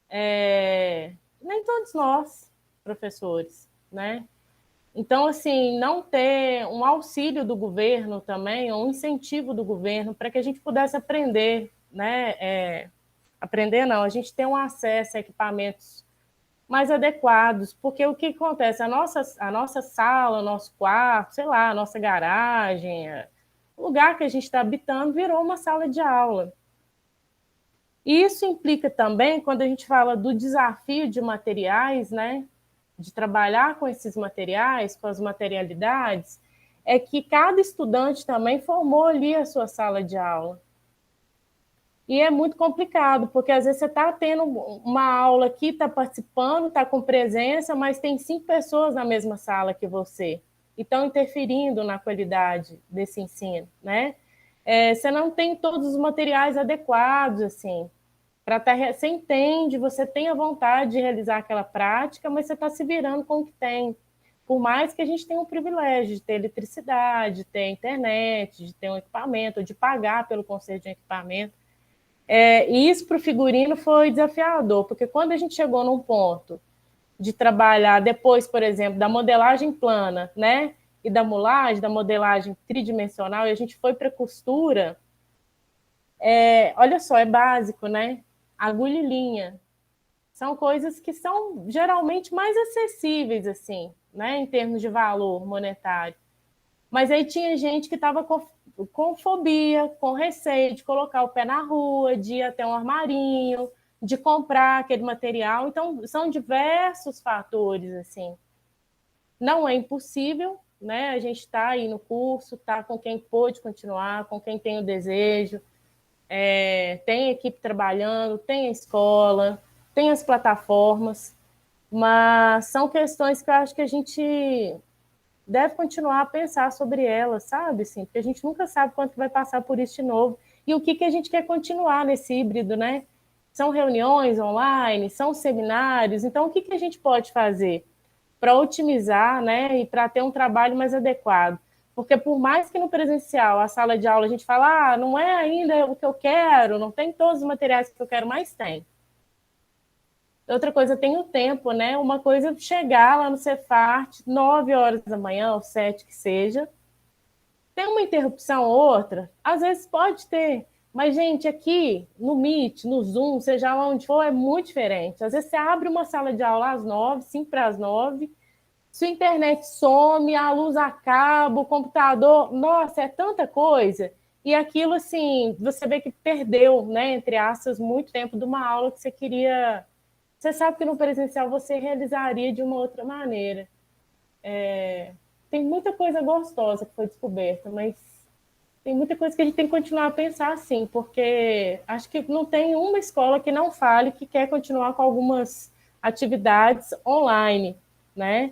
Nem todos nós, professores, né? Então, assim, não ter um auxílio do governo também, um incentivo do governo para que a gente pudesse aprender, né? Aprender não, a gente ter um acesso a equipamentos mais adequados, porque o que acontece? A nossa sala, o nosso quarto, sei lá, a nossa garagem, o lugar que a gente está habitando virou uma sala de aula. E isso implica também, quando a gente fala do desafio de materiais, né, de trabalhar com esses materiais, com as materialidades, é que cada estudante também formou ali a sua sala de aula. E é muito complicado, porque às vezes você está tendo uma aula aqui, está participando, está com presença, mas tem 5 pessoas na mesma sala que você, e estão interferindo na qualidade desse ensino, né? Você não tem todos os materiais adequados, assim, você entende, você tem a vontade de realizar aquela prática, mas você está se virando com o que tem. Por mais que a gente tenha um privilégio de ter eletricidade, de ter internet, de ter um equipamento, de pagar pelo conserto de um equipamento. E isso para o figurino foi desafiador, porque quando a gente chegou num ponto de trabalhar depois, por exemplo, da modelagem plana, né, e da mulagem, da modelagem tridimensional, e a gente foi para costura, olha só, é básico, né? Agulha e linha. São coisas que são geralmente mais acessíveis, assim, né, em termos de valor monetário. Mas aí tinha gente que estava com fobia, com receio de colocar o pé na rua, de ir até um armarinho, de comprar aquele material. Então, são diversos fatores, assim. Não é impossível, né? A gente está aí no curso, está com quem pôde continuar, com quem tem o desejo, tem a equipe trabalhando, tem a escola, tem as plataformas, mas são questões que eu acho que a gente deve continuar a pensar sobre elas, sabe? Assim, porque a gente nunca sabe quanto vai passar por isso de novo. E o que a gente quer continuar nesse híbrido, né? São reuniões online, são seminários. Então, o que a gente pode fazer para otimizar, né? E para ter um trabalho mais adequado? Porque por mais que no presencial, a sala de aula, a gente fala, não é ainda o que eu quero, não tem todos os materiais que eu quero, mas tem. Outra coisa, tem o tempo, né? Uma coisa é chegar lá no Cefart, 9 horas da manhã, ou 7 que seja. Tem uma interrupção ou outra? Às vezes pode ter. Mas, gente, aqui no Meet, no Zoom, seja lá onde for, é muito diferente. Às vezes você abre uma sala de aula às 9, 5 para as 9, sua internet some, a luz acaba, o computador... Nossa, é tanta coisa. E aquilo, assim, você vê que perdeu, né, entre aspas, muito tempo de uma aula que você queria... Você sabe que no presencial você realizaria de uma outra maneira. tem muita coisa gostosa que foi descoberta, mas tem muita coisa que a gente tem que continuar a pensar assim, porque acho que não tem uma escola que não fale que quer continuar com algumas atividades online, né?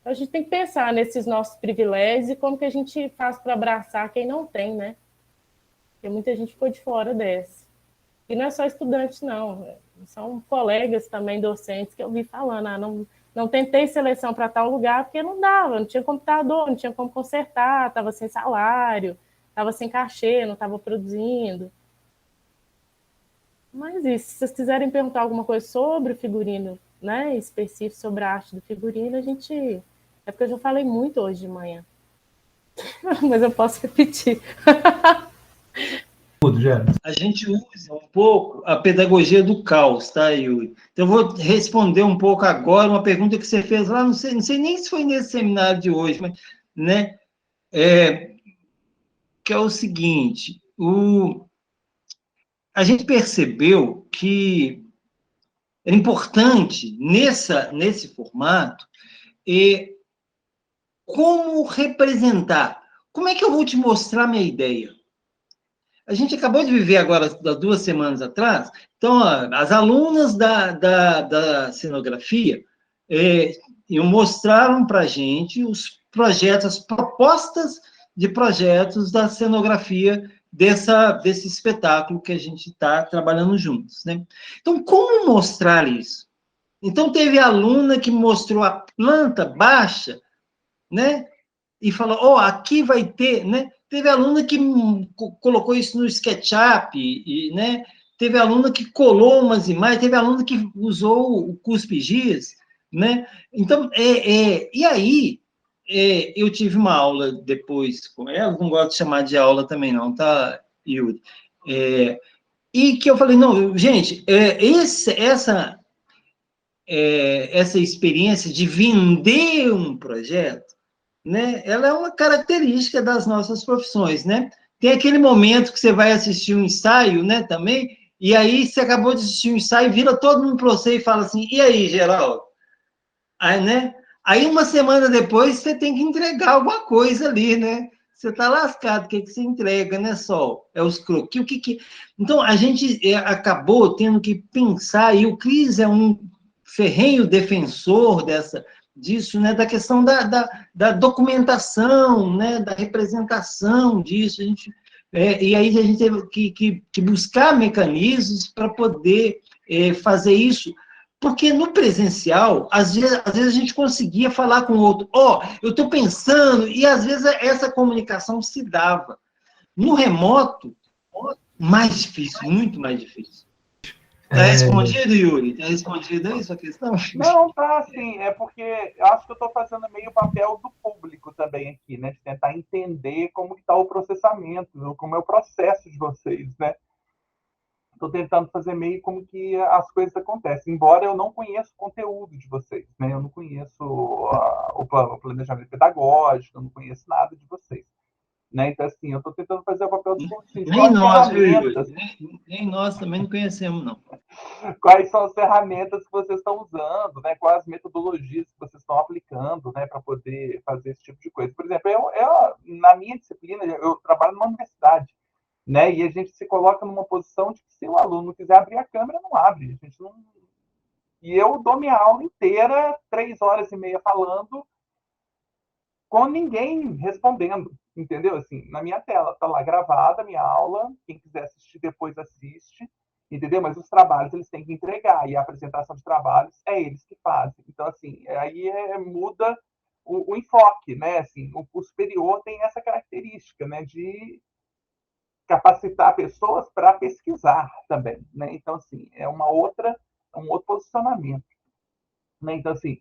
A gente tem que pensar nesses nossos privilégios e como que a gente faz para abraçar quem não tem, né? Porque muita gente ficou de fora dessa. E não é só estudantes, não. São colegas também, docentes, que eu vi falando, não tentei seleção para tal lugar porque não dava, não tinha computador, não tinha como consertar, estava sem salário, estava sem cachê, não estava produzindo. Mas isso, se vocês quiserem perguntar alguma coisa sobre o figurino, né, específico sobre a arte do figurino, a gente... É porque eu já falei muito hoje de manhã. Mas eu posso repetir. Tudo, já. A gente usa um pouco a pedagogia do caos, tá, Yuri? Então, eu vou responder um pouco agora uma pergunta que você fez lá, não sei nem se foi nesse seminário de hoje, mas, né, que é o seguinte, a gente percebeu que era importante, nesse formato, como representar. Como é que eu vou te mostrar minha ideia? A gente acabou de viver agora, há 2 semanas atrás, então, as alunas da cenografia mostraram para a gente os projetos, as propostas de projetos da cenografia desse espetáculo que a gente está trabalhando juntos, né? Então, como mostrar isso? Então, teve aluna que mostrou a planta baixa, né? E falou, aqui vai ter, né? Teve aluna que colocou isso no SketchUp, né? Teve aluna que colou umas imagens, teve aluna que usou o Cuspe-Giz, né? Então, e aí, eu tive uma aula depois com ela, não gosto de chamar de aula também não, tá, Yuri? E que eu falei, não, gente, essa experiência de vender um projeto, né, ela é uma característica das nossas profissões, né? Tem aquele momento que você vai assistir um ensaio, né, também, e aí você acabou de assistir um ensaio, vira todo mundo para você e fala assim, e aí, Geraldo? Aí, né? Aí, uma semana depois, você tem que entregar alguma coisa ali, né? Você está lascado, o que você entrega, né, Sol? É os croquis, o que... Então, a gente acabou tendo que pensar, e o Cris é um ferrenho defensor disso, né, da questão da documentação, né, da representação disso, e aí a gente teve que buscar mecanismos para poder fazer isso, porque no presencial, às vezes a gente conseguia falar com o outro, eu estou pensando, e às vezes essa comunicação se dava. No remoto, mais difícil, muito mais difícil. Está respondido, Yuri? Está respondido aí sua questão? Não, tá assim, é porque eu acho que eu estou fazendo meio o papel do público também aqui, né? De tentar entender como está o processamento, como é o processo de vocês, né? Estou tentando fazer meio como que as coisas acontecem, embora eu não conheça o conteúdo de vocês, né? Eu não conheço o planejamento pedagógico, eu não conheço nada de vocês. Né? Então, assim, eu estou tentando fazer o papel do assim, nem nós, nem nós também não conhecemos, não. Quais são as ferramentas que vocês estão usando, né? Quais as metodologias que vocês estão aplicando, né? Para poder fazer esse tipo de coisa. Por exemplo, na minha disciplina, eu trabalho numa universidade, né? E a gente se coloca numa posição de que se o aluno quiser abrir a câmera, não abre. A gente não... E eu dou minha aula inteira, 3 horas e meia falando, com ninguém respondendo, entendeu? Assim, na minha tela está lá gravada a minha aula, quem quiser assistir depois assiste, entendeu? Mas os trabalhos eles têm que entregar, e a apresentação de trabalhos é eles que fazem. Então, assim, aí muda o enfoque, né? Assim, o superior tem essa característica, né? De capacitar pessoas para pesquisar também, né? Então, assim, é um outro posicionamento, né? Então, assim,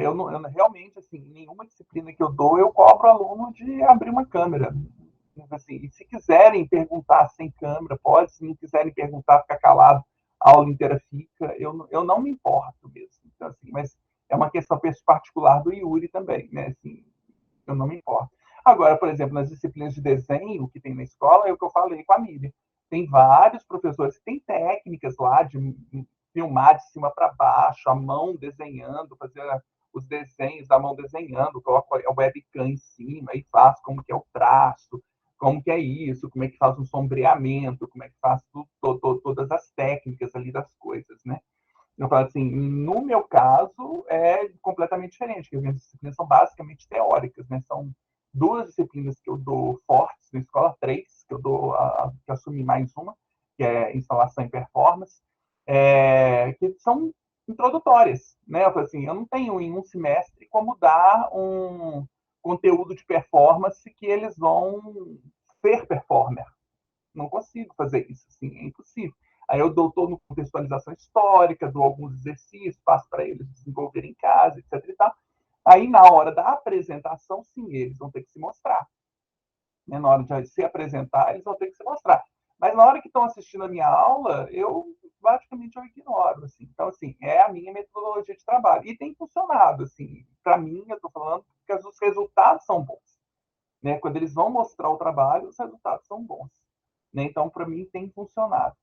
eu realmente, assim, nenhuma disciplina que eu dou, eu cobro o aluno de abrir uma câmera. Assim, e se quiserem perguntar sem câmera, pode. Se não quiserem perguntar, ficar calado, a aula inteira fica. Eu não me importo mesmo. Então, assim, mas é uma questão particular do Yuri também, né? Assim, eu não me importo. Agora, por exemplo, nas disciplinas de desenho que tem na escola, é o que eu falei com a Miriam. Tem vários professores que têm técnicas lá de filmar de cima para baixo, a mão desenhando, fazer os desenhos da mão desenhando, coloco a webcam em cima e faço como que é o traço, como que é isso, como é que faz um sombreamento, como é que faz todas as técnicas ali das coisas, né? Eu falo assim, no meu caso, é completamente diferente, porque as minhas disciplinas são basicamente teóricas, né? São 2 disciplinas que eu dou fortes na escola, 3, que eu dou, que eu assumi mais uma, que é instalação e performance, que são introdutórias, né? Eu falo assim, eu não tenho em um semestre como dar um conteúdo de performance que eles vão ser performer. Não consigo fazer isso, assim, é impossível. Aí eu dou toda uma contextualização histórica, dou alguns exercícios, passo para eles desenvolverem em casa, etc. E tal. Aí, na hora da apresentação, sim, eles vão ter que se mostrar. Né? Na hora de se apresentar, eles vão ter que se mostrar. Mas na hora que estão assistindo a minha aula, praticamente eu ignoro. Assim. Então, assim, é a minha metodologia de trabalho. E tem funcionado. Assim, para mim, eu estou falando porque os resultados são bons. Né? Quando eles vão mostrar o trabalho, os resultados são bons. Né? Então, para mim, tem funcionado.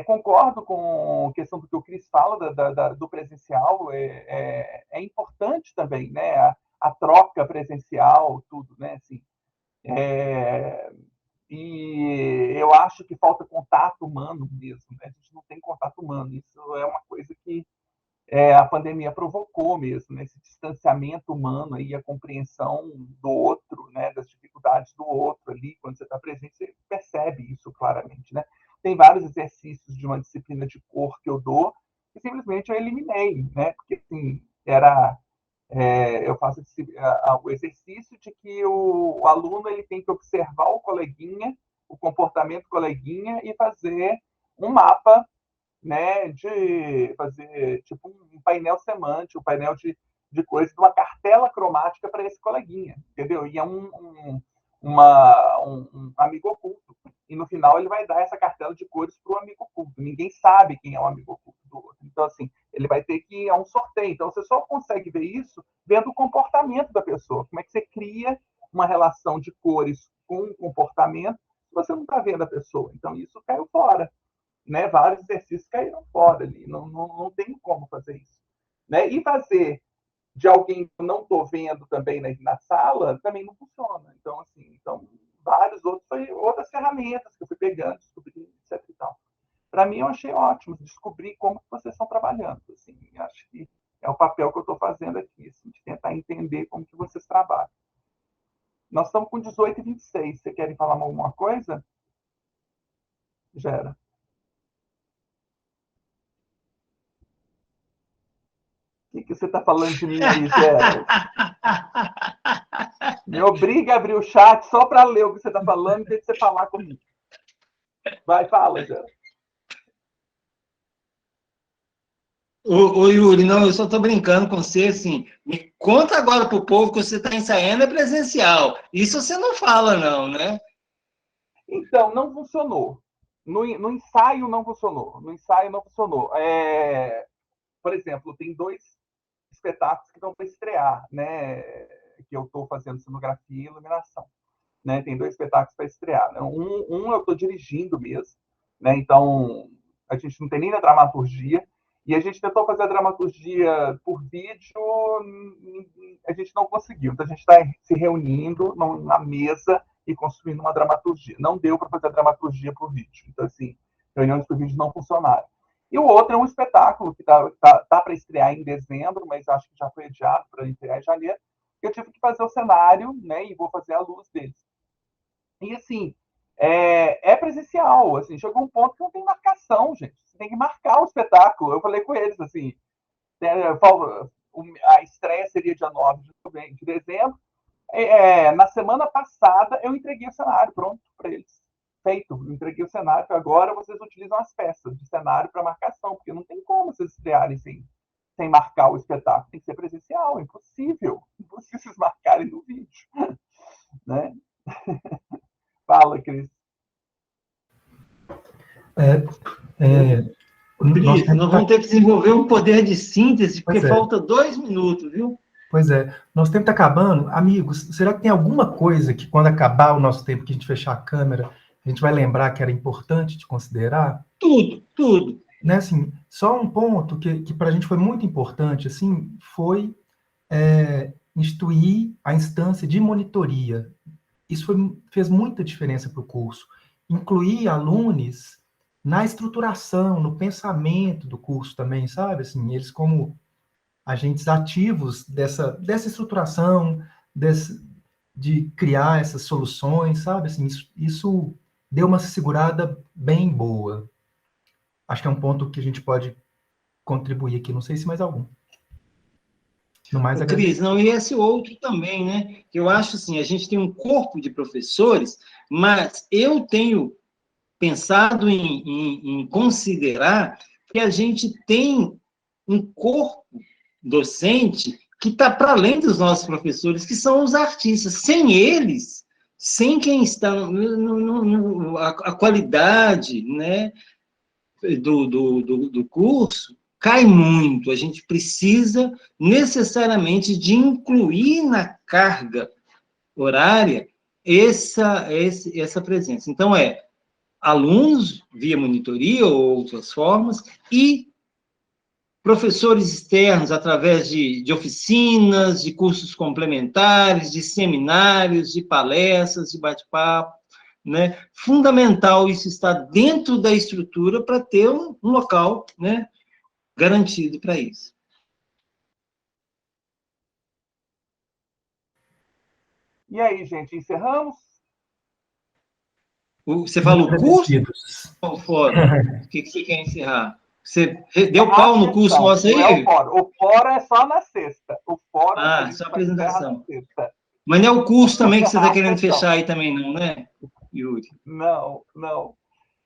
Concordo com a questão do que o Cris fala do presencial, é importante também, né? A troca presencial, tudo, né? Assim, e eu acho que falta contato humano mesmo, né? A gente não tem contato humano, isso é uma coisa que a pandemia provocou mesmo, né? Esse distanciamento humano aí, a compreensão do outro, né? Das dificuldades do outro ali, quando você está presente, você percebe isso claramente, né? Tem vários exercícios de uma disciplina de cor que eu dou que simplesmente eu eliminei, né? Porque assim, eu faço o exercício de que o aluno ele tem que observar o coleguinha, o comportamento do coleguinha e fazer um mapa, né, de fazer tipo um painel semântico, um painel de coisas, uma cartela cromática para esse coleguinha, entendeu? E é um amigo oculto. E no final ele vai dar essa cartela de cores para o amigo oculto. Ninguém sabe quem é o amigo oculto do outro. Então, assim, ele vai ter que ir a um sorteio. Então, você só consegue ver isso vendo o comportamento da pessoa. Como é que você cria uma relação de cores com o comportamento se você não está vendo a pessoa. Então, isso caiu fora. Né? Vários exercícios caíram fora ali. Não tem como fazer isso. Né? E fazer de alguém que eu não estou vendo também na sala, também não funciona. Então, assim, vários outras ferramentas que eu fui pegando, descobri, etc. E tal. Para mim, eu achei ótimo descobrir como que vocês estão trabalhando. Assim, acho que é o papel que eu estou fazendo aqui, assim, de tentar entender como que vocês trabalham. Nós estamos com 18h26. Vocês querem falar alguma coisa? Gera. O que você está falando de mim aí, Gera? Me obriga a abrir o chat só para ler o que você está falando, em vez de você falar comigo. Vai, fala, Gera. Ô, Yuri, não, eu só estou brincando com você, assim, me conta agora para o povo que você está ensaiando é presencial. Isso você não fala, não, né? Então, não funcionou. No ensaio não funcionou. Por exemplo, tem 2 espetáculos que estão para estrear, né? Que eu estou fazendo cenografia e iluminação. Né? Tem 2 espetáculos para estrear. Né? Um eu estou dirigindo mesmo. Né? Então, a gente não tem nem a dramaturgia. E a gente tentou fazer a dramaturgia por vídeo, a gente não conseguiu. Então, a gente está se reunindo na mesa e construindo uma dramaturgia. Não deu para fazer a dramaturgia por vídeo. Então, assim, reuniões por vídeo não funcionaram. E o outro é um espetáculo que tá para estrear em dezembro, mas acho que já foi adiado para estrear em janeiro. Eu tive que fazer o cenário, né, e vou fazer a luz deles. E, assim, é presencial. Assim, chegou um ponto que não tem marcação, gente. Você tem que marcar o espetáculo. Eu falei com eles, assim, a estreia seria dia 9 de dezembro. Na semana passada, eu entreguei o cenário pronto para eles. Feito. Eu entreguei o cenário. Agora vocês utilizam as peças de cenário para marcação, porque não tem como vocês estrearem sem marcar o espetáculo. Tem que ser presencial. Impossível. Impossível vocês marcarem no vídeo. Né? Fala, Cris. Cris, nós vamos ter que desenvolver um poder de síntese, porque falta 2 minutos, viu? Pois é. Nosso tempo está acabando. Amigos, será que tem alguma coisa que, quando acabar o nosso tempo, que a gente fechar a câmera, a gente vai lembrar que era importante de considerar? Tudo. Né, assim, só um ponto que para a gente foi muito importante, assim, foi instituir a instância de monitoria. Isso fez muita diferença para o curso. Incluir alunos na estruturação, no pensamento do curso também, sabe? Assim, eles como agentes ativos dessa estruturação, de criar essas soluções, sabe? Assim, isso deu uma segurada bem boa. Acho que é um ponto que a gente pode contribuir aqui. Não sei se mais algum. No mais, Cris, não, e esse outro também, né? Eu acho assim, a gente tem um corpo de professores, mas eu tenho pensado em considerar que a gente tem um corpo docente que está para além dos nossos professores, que são os artistas. Sem eles, sem quem está a qualidade, né, do curso cai muito. A gente precisa necessariamente de incluir na carga horária essa presença. Então, alunos via monitoria ou outras formas, e professores externos através de oficinas, de cursos complementares, de seminários, de palestras, de bate-papo, né? Fundamental isso estar dentro da estrutura para ter um local, né, garantido para isso. E aí, gente, encerramos? Você falou curso ou fórum? O que você quer encerrar? Você deu pau no curso nosso aí? Não é o fórum. O fórum é só na sexta. O fórum só a apresentação. Na sexta. Mas não é o curso também que você está querendo fechar aí também, não, né, Yuri? Não.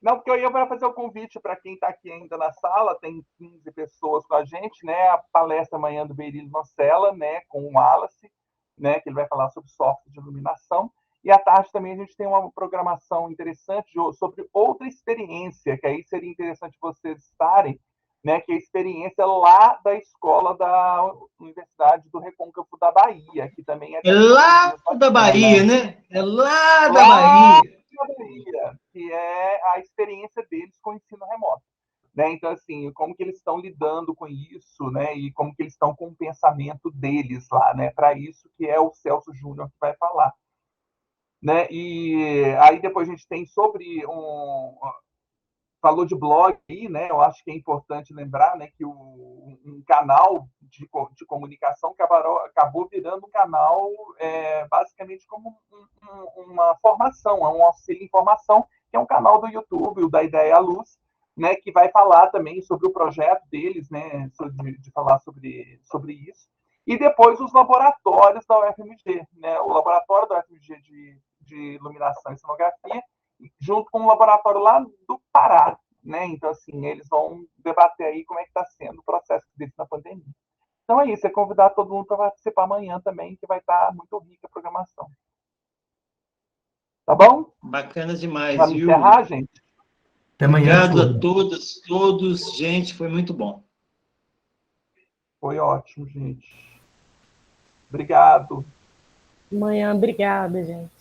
Não, porque eu ia fazer o convite para quem está aqui ainda na sala, tem 15 pessoas com a gente, né? A palestra amanhã do Berílio Nocella, né? Com o Wallace, né? Que ele vai falar sobre software de iluminação. E à tarde também a gente tem uma programação interessante sobre outra experiência, que aí seria interessante vocês estarem, né? Que é a experiência lá da escola da Universidade do Recôncavo da Bahia, que também é lá da Bahia, né? É lá da Bahia. Bahia, que é a experiência deles com o ensino remoto. Né? Então, assim, como que eles estão lidando com isso, né? E como que eles estão com o pensamento deles lá, né? Para isso que é o Celso Júnior que vai falar. Né? E aí depois a gente tem sobre falou de blog aí, né? Eu acho que é importante lembrar, né, que um canal de comunicação acabou virando um canal basicamente como uma formação, um auxílio em formação, que é um canal do YouTube, o da Ideia à Luz, né, que vai falar também sobre o projeto deles, né, de falar sobre isso. E depois os laboratórios da UFMG, né, o laboratório da UFMG de iluminação e cenografia, junto com um laboratório lá do Pará, né? Então, assim, eles vão debater aí como é que está sendo o processo deles na pandemia. Então é isso, é convidar todo mundo para participar amanhã também, que vai estar muito rica a programação. Tá bom? Bacana demais, Vamos encerrar, gente? Até amanhã. Obrigado a todos, gente, foi muito bom. Foi ótimo, gente. Obrigado. Amanhã, obrigada, gente.